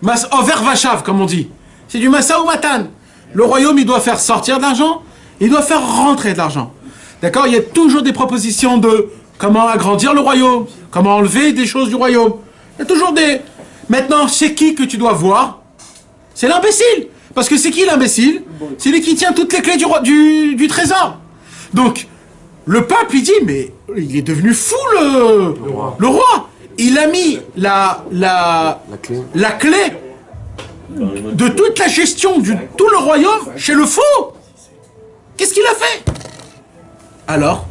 over vachav, comme on dit. C'est du massa ou matan. Le royaume, il doit faire sortir de l'argent, il doit faire rentrer de l'argent. D'accord? Il y a toujours des propositions de comment agrandir le royaume, comment enlever des choses du royaume. Il y a toujours des... Maintenant, c'est qui que tu dois voir? C'est l'imbécile. Parce que c'est qui l'imbécile? C'est lui qui tient toutes les clés du trésor. Donc, le peuple, il dit, mais il est devenu fou, le roi. Il a mis la clé de toute la gestion de tout le royaume chez le fou. Qu'est-ce qu'il a fait? Alors?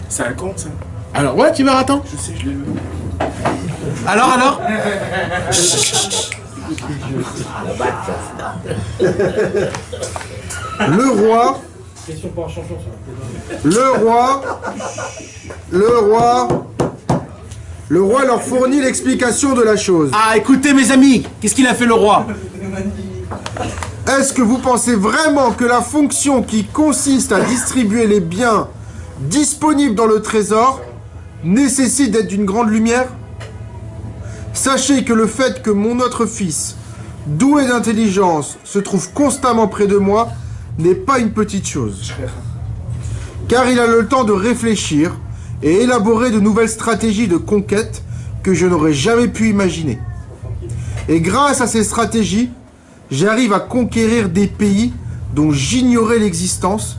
C'est un conte, ça. Alors, ouais, tu verras, attends. Je sais, je l'ai vu. Alors Le roi leur fournit l'explication de la chose. Ah, écoutez mes amis, qu'est-ce qu'il a fait le roi? Est-ce que vous pensez vraiment que la fonction qui consiste à distribuer les biens disponibles dans le trésor nécessite d'être d'une grande lumière? Sachez que le fait que mon autre fils, doué d'intelligence, se trouve constamment près de moi, n'est pas une petite chose. Car il a le temps de réfléchir et élaborer de nouvelles stratégies de conquête que je n'aurais jamais pu imaginer. Et grâce à ces stratégies, j'arrive à conquérir des pays dont j'ignorais l'existence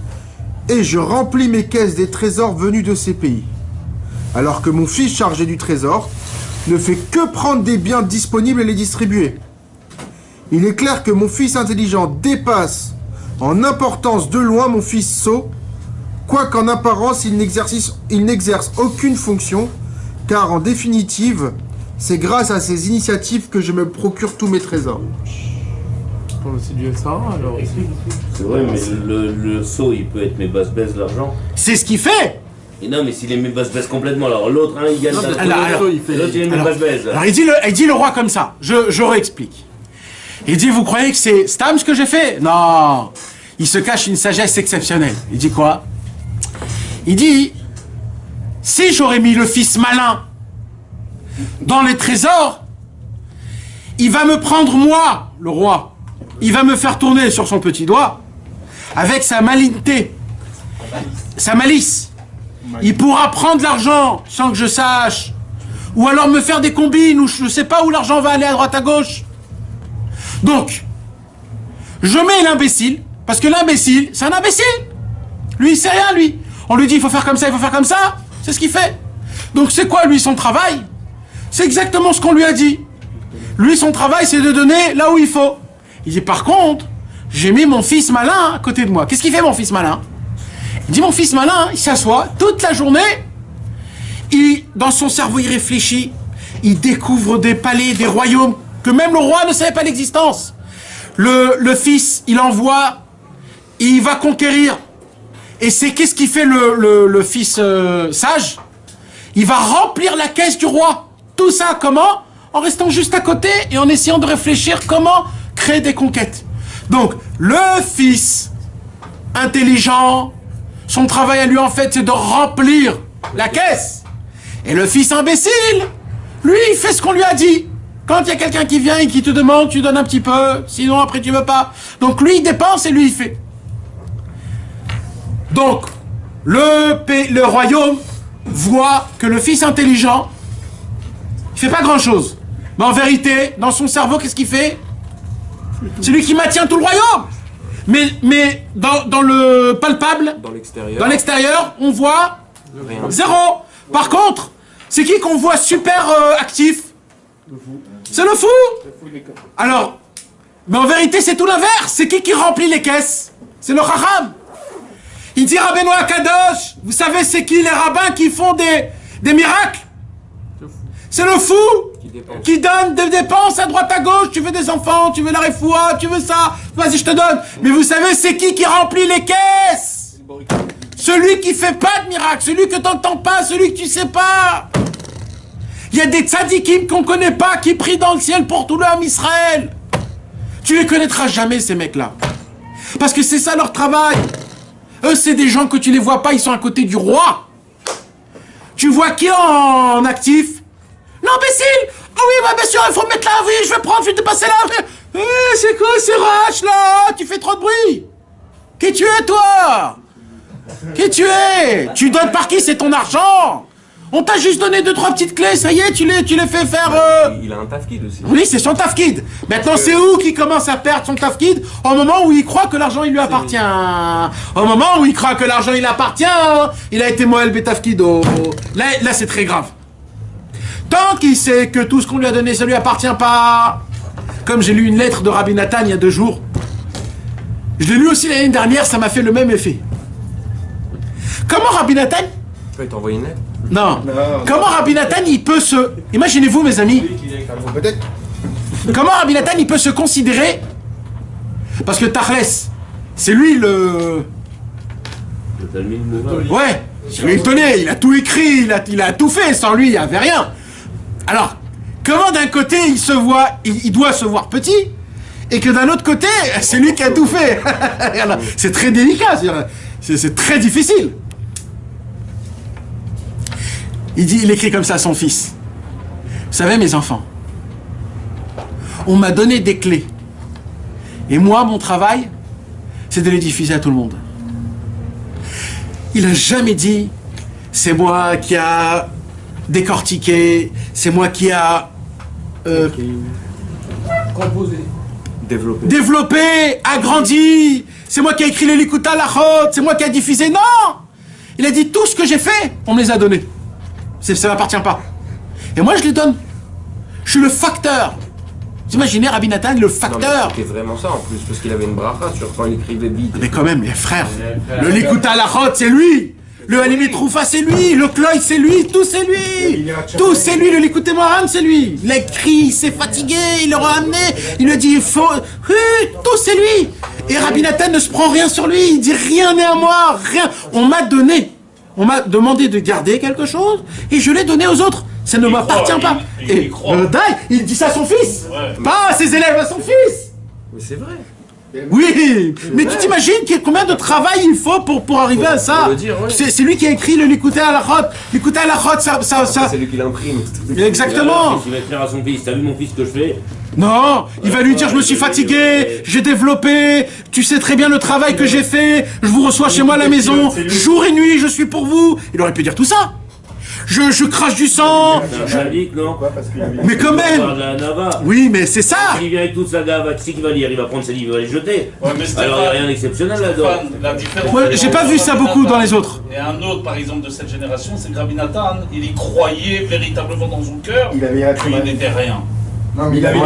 et je remplis mes caisses des trésors venus de ces pays. Alors que mon fils chargé du trésor ne fait que prendre des biens disponibles et les distribuer. Il est clair que mon fils intelligent dépasse en importance de loin mon fils sot, quoiqu'en apparence il n'exerce aucune fonction, car en définitive, c'est grâce à ses initiatives que je me procure tous mes trésors. C'est du SAA alors. C'est vrai, mais le sot il peut être mes baisse de l'argent. C'est ce qu'il fait! Et non, mais s'il est mes baisse complètement, alors l'autre, il gagne l'autre il est mes baisse. Alors il dit le roi comme ça, je réexplique. Il dit, vous croyez que c'est Stam ce que j'ai fait? Non, il se cache une sagesse exceptionnelle. Il dit quoi? Il dit, si j'aurais mis le fils malin dans les trésors, il va me prendre moi, le roi. Il va me faire tourner sur son petit doigt avec sa malignité, sa malice. Il pourra prendre l'argent sans que je sache, ou alors me faire des combines où je ne sais pas où l'argent va aller à droite à gauche. Donc, je mets l'imbécile, parce que l'imbécile, c'est un imbécile. Lui, il sait rien, lui. On lui dit, il faut faire comme ça, il faut faire comme ça. C'est ce qu'il fait. Donc, c'est quoi, lui, son travail? C'est exactement ce qu'on lui a dit. Lui, son travail, c'est de donner là où il faut. Il dit, par contre, j'ai mis mon fils malin à côté de moi. Qu'est-ce qu'il fait, mon fils malin? Il dit, mon fils malin, il s'assoit toute la journée. Dans son cerveau, il réfléchit. Il découvre des palais, des royaumes que même le roi ne savait pas l'existence. Le fils, il envoie, il va conquérir. Et c'est qu'est-ce qu'il fait le fils sage? Il va remplir la caisse du roi. Tout ça, comment? En restant juste à côté et en essayant de réfléchir comment créer des conquêtes. Donc, le fils intelligent, son travail à lui, en fait, c'est de remplir la caisse. Et le fils imbécile, lui, il fait ce qu'on lui a dit. Quand il y a quelqu'un qui vient et qui te demande, tu donnes un petit peu, sinon après tu veux pas. Donc lui, il dépense et lui, il fait. Donc, le royaume voit que le fils intelligent, il fait pas grand-chose. Mais en vérité, dans son cerveau, qu'est-ce qu'il fait? C'est lui qui maintient tout le royaume. Mais dans le palpable, dans l'extérieur, on voit zéro. Par contre, c'est qui qu'on voit super actif? C'est le fou. Alors, mais en vérité, c'est tout l'inverse. C'est qui remplit les caisses? C'est le Chacham. Il dit Rabbeinu Akadosh, vous savez c'est qui les rabbins qui font des miracles? C'est le fou qui donne des dépenses à droite à gauche. Tu veux des enfants, tu veux la refoua, tu veux ça, vas-y je te donne. Mais vous savez c'est qui remplit les caisses? Celui qui fait pas de miracle, celui que t'entends pas, celui que tu sais pas. Il y a des tzadikim qu'on connaît pas qui prient dans le ciel pour tout l'homme Israël. Tu les connaîtras jamais ces mecs-là. Parce que c'est ça leur travail. Eux, c'est des gens que tu les vois pas, ils sont à côté du roi. Tu vois qui en actif? L'imbécile! Ah oui, bah bien sûr, il faut mettre là, oui, je vais prendre, je vais te passer là. C'est quoi ces rats là? Tu fais trop de bruit. Qui tu es, toi? Qui tu es? Tu donnes par qui? C'est ton argent. On t'a juste donné 2-3 petites clés, ça y est, tu les fais faire... Il a un tafkid aussi. Oui, c'est son tafkid. Maintenant, c'est où qu'il commence à perdre son tafkid? Au moment où il croit que l'argent, il lui appartient. Au moment où il croit que l'argent, il appartient, il a été Moël Betafkido. Là c'est très grave. Tant qu'il sait que tout ce qu'on lui a donné, ça lui appartient pas. Comme j'ai lu une lettre de Rabbi Nathan il y a 2 jours. Je l'ai lu aussi l'année dernière, ça m'a fait le même effet. Comment Rabbi Nathan... Tu peux t'envoyer une lettre? Non. Comment Rabbi Nathan, il peut se... Imaginez-vous, mes amis. Comment Rabbi Nathan, il peut se considérer... Parce que Tachles, c'est lui le... Ouais, c'est lui le tonnet, il a tout écrit, il a tout fait, sans lui, il n'y avait rien. Alors, comment d'un côté, il doit se voir petit, et que d'un autre côté, c'est lui qui a tout fait. C'est très délicat, c'est très difficile. Il écrit comme ça à son fils. Vous savez, mes enfants, on m'a donné des clés. Et moi, mon travail, c'est de les diffuser à tout le monde. Il n'a jamais dit, c'est moi qui a décortiqué, c'est moi qui a développé, agrandi, c'est moi qui a écrit les Likuta Lachot, c'est moi qui a diffusé. Non! Il a dit, tout ce que j'ai fait, on me les a donnés. Ça ne m'appartient pas. Et moi, je les donne. Je suis le facteur. Vous imaginez Rabbi Nathan, le facteur. C'était vraiment ça en plus, parce qu'il avait une bracha sur quand il écrivait vite. Mais quand même, les frères, le Likuta Lachot, c'est lui. Le Halimit Troufa, c'est lui. Le Kloï, c'est lui. Tout, c'est lui. Tout, c'est lui. Le Likuté Moharan, c'est lui. Il a écrit, il s'est fatigué, il leur a amené. Il lui a dit, il faut... Tout, c'est lui. Et Rabbi Nathan ne se prend rien sur lui. Il dit, rien n'est à moi. Rien. On m'a donné. On m'a demandé de garder quelque chose et je l'ai donné aux autres. Ça ne m'appartient pas. Et il dit ça à son fils. Ouais. Pas à ses élèves, à son fils. Mais c'est vrai. Oui, mais tu t'imagines combien de travail il faut pour arriver à ça? Ouais. C'est lui qui a écrit le Likuté Halachot. Likuté Halachot, ça... C'est lui qui l'imprime. Exactement. Il va écrire à son fils, t'as vu mon fils que je fais? Non, il va lui dire, je me suis fatigué, j'ai développé, tu sais très bien le travail que j'ai fait, je vous reçois chez moi à la maison, jour et nuit, je suis pour vous. Il aurait pu dire tout ça. Je crache du sang. Mais quand même. Oui, mais c'est ça. Il vient avec toute sa gava, tu sais qu'il va lire, il va prendre ses livres, il va les jeter. Ouais, mais alors il n'y a rien d'exceptionnel là-dedans. Ouais, j'ai pas vu ça beaucoup dans les autres. Et un autre, par exemple, de cette génération, c'est que Rabbi Nathan, il y croyait véritablement dans son cœur, qu'il n'était rien. Non, mais il avait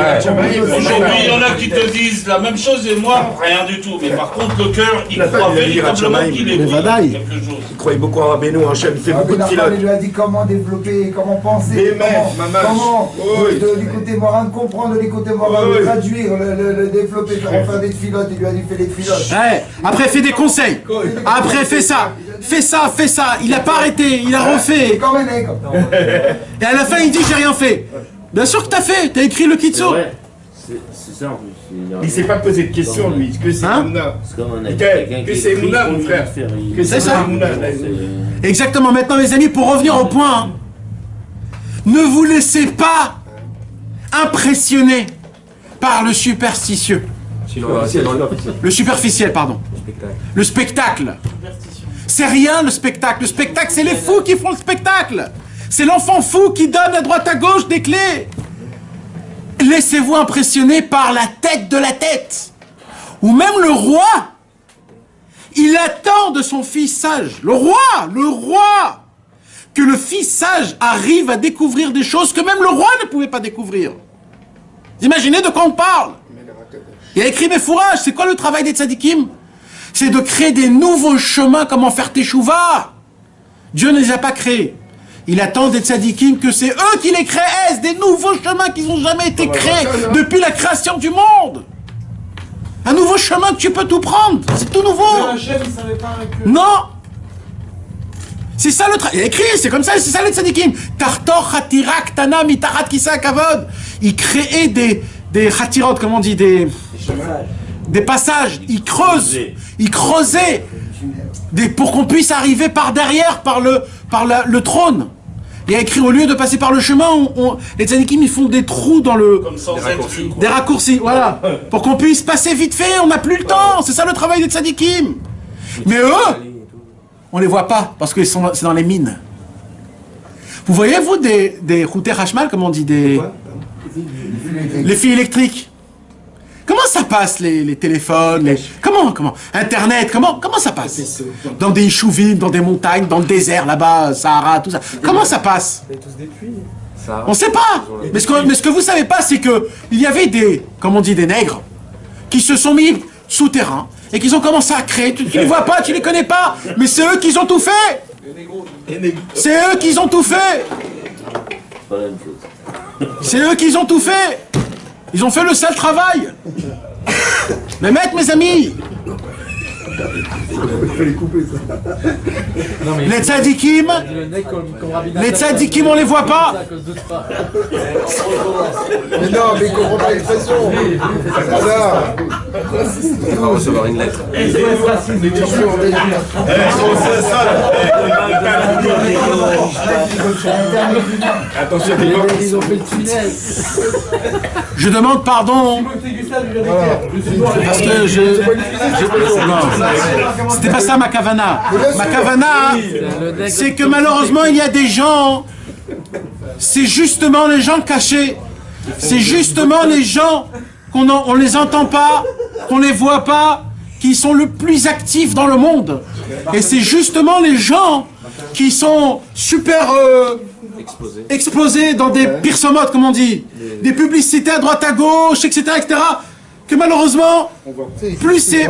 aujourd'hui, il y en a qui te disent la même chose et moi, rien du tout. Mais par contre, le cœur, il croit véritablement qu'il est quelque chose. Il croyait beaucoup en Rabbeinu, en chef, il fait beaucoup de pilotes. Il lui a dit comment développer, comment penser, comment du côté moral comprendre, du côté moral le traduire, le développer, faire des filotes. Il lui a dit fais des filotes. Après, fais des conseils. Après, fais ça. Fais ça. Il a pas arrêté, il a refait. Et à la fin, il dit j'ai rien fait. Bien sûr que t'as fait, t'as écrit le Kitso. C'est ça en plus. Il s'est pas posé de question, lui. Que c'est Mouna. Que c'est Mouna, mon frère. Que c'est ça. Mouna. Exactement. Maintenant, mes amis, pour revenir au point, hein, ne vous laissez pas impressionner par le superstitieux. Le superficiel, pardon. Le spectacle. C'est rien le spectacle. Le spectacle, c'est les fous qui font le spectacle. C'est l'enfant fou qui donne à droite à gauche des clés. Laissez-vous impressionner par la tête de la tête. Ou même le roi. Il attend de son fils sage. Le roi. Que le fils sage arrive à découvrir des choses que même le roi ne pouvait pas découvrir. Vous imaginez de quoi on parle? Il a écrit Mefouraj. C'est quoi le travail des tzadikim? C'est de créer des nouveaux chemins, comment faire teshuva. Dieu ne les a pas créés. Il attend des tzadikim que c'est eux qui les créent, des nouveaux chemins qui n'ont jamais été créés depuis la création du monde. Un nouveau chemin que tu peux tout prendre, c'est tout nouveau. Non. C'est ça le travail. Il a écrit, c'est comme ça, c'est ça les tzadikim. Tartor chatirak tana mitarat kisa kavod. Il créait des chatirot, comment on dit, des passages. Il creusait pour qu'on puisse arriver par derrière, par le trône. Il a écrit, au lieu de passer par le chemin, les tzadikim, ils font des trous dans le... Des raccourcis, voilà. Pour qu'on puisse passer vite fait, on n'a plus le temps. C'est ça le travail des tzadikim. Mais eux, on les voit pas, parce que c'est dans les mines. Vous voyez, vous, des routés hachmal, comme on dit, les fils électriques. Comment ça passe, les téléphones, comment Internet, comment ça passe? Dans des chouvines, dans des montagnes, dans le désert, là-bas, Sahara, tout ça. Comment ça passe? On sait pas. Mais ce que vous savez pas, c'est que il y avait des nègres, qui se sont mis souterrains, et qui ont commencé à créer. Tu les vois pas, tu les connais pas, mais c'est eux qui ont tout fait. C'est eux qui ont tout fait. C'est eux qui ont tout fait. Ils ont fait le sale travail. Mais maître, mes amis, les tzadikim, on les voit pas. Mais non, mais il comprend pas l'expression. On va recevoir une lettre. Attention, ils ont fait le tunnel. Je demande pardon. Parce que c'était pas ça ma kavana. Ma kavana, c'est que malheureusement il y a des gens, c'est justement les gens cachés, c'est justement les gens on les entend pas, qu'on les voit pas, qui sont le plus actifs dans le monde. Et c'est justement les gens qui sont super explosés dans des pirsomotes, comme on dit, des publicités à droite à gauche, etc., que malheureusement, plus c'est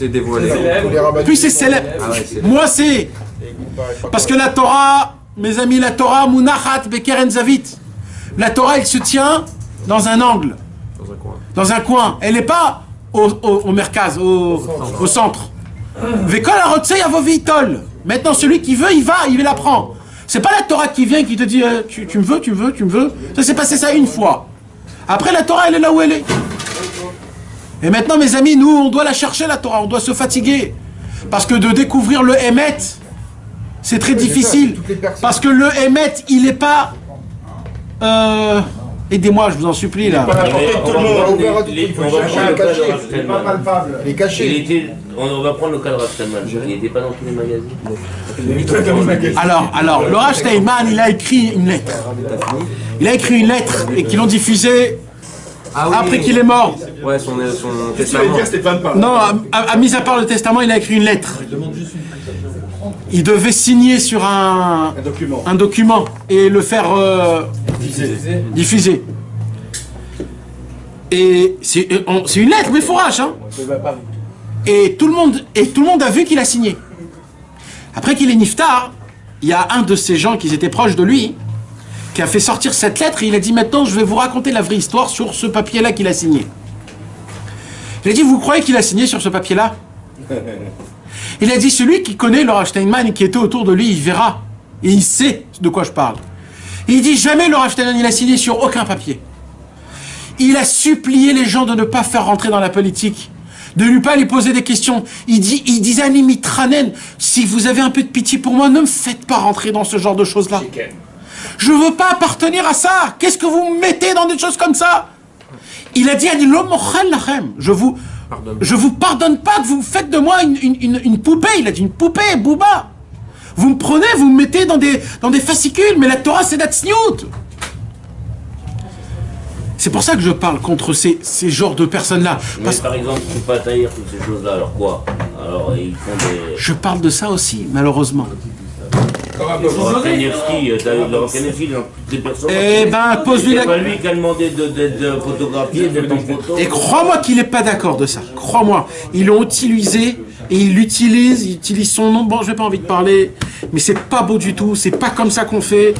dévoilé, plus c'est célèbre. Moi, c'est parce que la Torah, mes amis, la Torah, Munachat Bekeren Zavit, la Torah, elle se tient dans un angle, dans un coin. Elle n'est pas au merkaz, au centre. Vekol Arotsei Avovitol. Maintenant, celui qui veut, il la prend. C'est pas la Torah qui vient qui te dit tu me veux. Ça s'est passé ça une fois. Après, la Torah, elle est là où elle est. Et maintenant, mes amis, nous, on doit la chercher, la Torah. On doit se fatiguer. Parce que de découvrir le Hémet, c'est très difficile. Parce que le Hémet, il n'est pas... aidez-moi, je vous en supplie, là. Il est caché. On va prendre le cas de Rav Steinman. Il n'était pas dans tous les magazines. Alors, le Rav Steinman, il a écrit une lettre. Et qu'ils l'ont diffusée après qu'il est mort. Ouais, son testament. Non, à mis à part le testament, il a écrit une lettre. Il devait signer sur un document et le faire diffuser. Et c'est une lettre, mais fourrage, hein. Et tout le monde a vu qu'il a signé. Après qu'il est niftar, il y a un de ces gens qui étaient proches de lui qui a fait sortir cette lettre et il a dit maintenant je vais vous raconter la vraie histoire sur ce papier-là qu'il a signé. Il a dit vous croyez qu'il a signé sur ce papier-là? Il a dit celui qui connaît le Rav Steinman et qui était autour de lui, il verra et il sait de quoi je parle. Il dit jamais le Rav Steinman, il a signé sur aucun papier. Il a supplié les gens de ne pas faire rentrer dans la politique, de ne pas lui poser des questions. Il disait à Nimitranen, si vous avez un peu de pitié pour moi, ne me faites pas rentrer dans ce genre de choses-là. Je ne veux pas appartenir à ça. Qu'est-ce que vous me mettez dans des choses comme ça? Il a dit, je vous pardonne pas que vous faites de moi une poupée. Il a dit une poupée, Bouba. Vous me prenez, vous me mettez dans des fascicules, mais la Torah c'est d'Atzniut. C'est pour ça que je parle contre ces genres de personnes-là. Mais par exemple, tu peux pas tailler toutes ces choses-là, alors quoi? Alors ils font des... Je parle de ça aussi, malheureusement. Kanevski, des personnes. Eh ben, pose-lui la... C'est pas lui qui a demandé d'être photographié, d'être en photo. Et crois-moi qu'il n'est pas d'accord de ça. Crois-moi. Ils l'ont utilisé et il utilise son nom. Bon, je n'ai pas envie de parler, mais c'est pas beau du tout. C'est pas comme ça qu'on fait.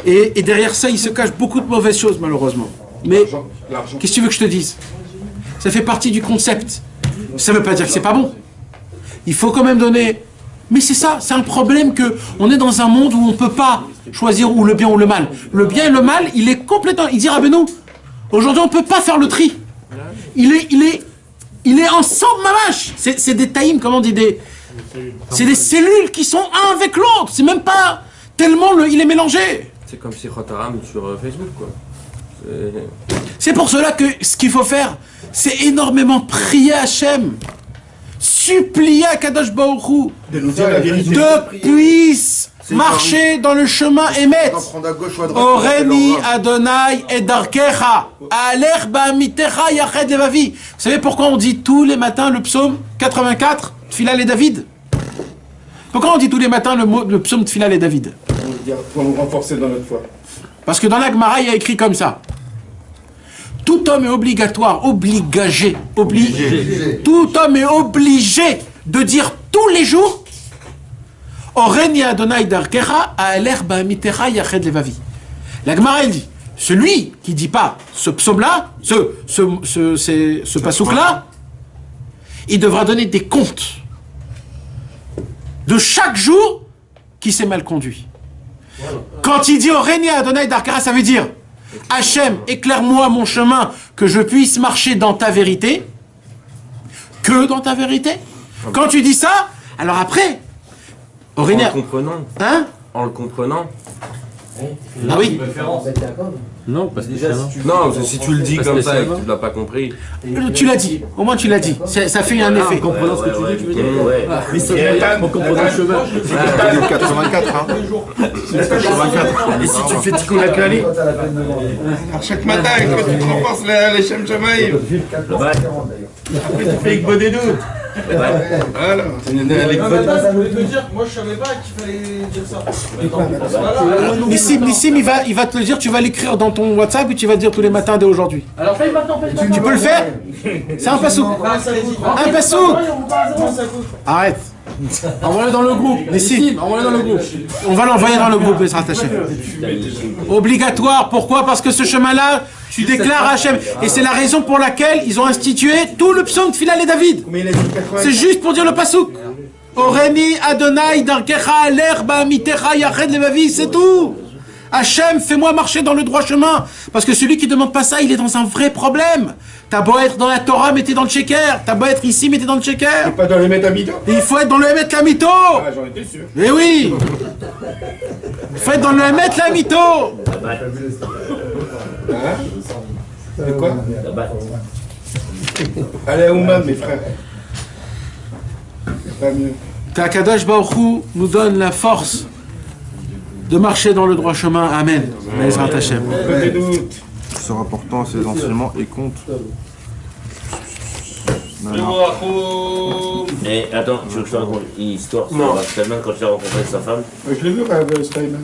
Et derrière ça, il se cache beaucoup de mauvaises choses, malheureusement. Mais qu'est-ce que tu veux que je te dise? Ça fait partie du concept. Ça ne veut pas dire que c'est pas bon. Il faut quand même donner... Mais c'est ça, c'est un problème que on est dans un monde où on ne peut pas choisir ou le bien ou le mal. Le bien et le mal, il est complètement... Il dit Rabbeinu, aujourd'hui on ne peut pas faire le tri. Il est ensemble, mamache. C'est des taïms, comment on dit, c'est des cellules qui sont un avec l'autre. C'est même pas tellement il est mélangé. C'est comme si Rotaram sur Facebook, quoi. C'est pour cela que ce qu'il faut faire, c'est énormément prier Hachem. Supplier à Kadosh Baruch Hu de puisse marcher dans le chemin Emet. Oreni Adonai et Darkecha Aler Ba'amitecha Yached Levavi. Vous savez pourquoi on dit tous les matins le psaume 84, Tfilal et David? Pourquoi on dit tous les matins le psaume Tfilal et David? Pour nous renforcer dans notre foi. Parce que dans la Gemara, il y a écrit comme ça. Tout homme est obligatoire, obligé. Tout homme est obligé de dire tous les jours Oreni Adonai Darkecha Aler Ba'amitecha Yached Levavi. La Gemara, elle dit, celui qui dit pas ce psaume-là, ce pasouk-là, il devra donner des comptes de chaque jour qui s'est mal conduit. Quand il dit Oreni Adonai Darkecha, ça veut dire Hachem, éclaire-moi mon chemin, que je puisse marcher dans ta vérité. Que dans ta vérité. Quand tu dis ça, alors après, En le comprenant. Hein? En le comprenant. Ah oui. Non, parce que non, parce que si tu le dis comme ça et que tu l'as pas compris. Tu l'as dit, au moins tu l'as dit. Ça fait un effet. En comprenant ce que tu dis, tu veux dire. Mais c'est en comprenant le chemin. C'est 84, hein. C'est 84. Et si tu fais Tikkun Klali chaque matin, quand tu te renforces les Shem Shamaïm, après tu fais Ikbo des doutes. Voilà. Je voulais te dire, moi je savais pas qu'il fallait dire ça. Nissim, il va te le dire, tu vas l'écrire dans ton WhatsApp et tu vas le dire tous les matins dès aujourd'hui. Alors fais maintenant, Tu peux le faire? C'est un passouk. Un passouk. Arrête. Envoie-le dans le groupe. Nissim, envoie-le dans le groupe. On va l'envoyer dans le groupe, il sera attaché. Obligatoire, pourquoi? Parce que ce chemin-là, tu déclares Hachem. Et c'est la raison pour laquelle ils ont institué tout le psaume de Tfilal et David. C'est juste pour dire le pasouk. Oreni Adonai Darkecha Aler Ba'amitecha Yached Levavi, c'est tout. Hachem, fais-moi marcher dans le droit chemin. Parce que celui qui ne demande pas ça, il est dans un vrai problème. T'as beau être dans la Torah, mais t'es dans le Sheker. T'as beau être ici, mais t'es dans le Sheker. Pas dans le Emet Amito. Il faut être dans le Emet Lamito. Ah, j'en étais sûr. Eh oui. Il faut être dans le Emet Lamito. C'est quoi? Allez, Ouman, mes frères. Pas mieux. Qu'Akadosh Baruch Hu nous donne la force de marcher dans le droit chemin. Amen. Bezrat Hashem. Se rapportant à ses enseignements et compte. Mais attends, tu veux que je te raconte une histoire sur Rav Steinman quand il a rencontré sa femme? Je l'ai vu, Rav Steinman.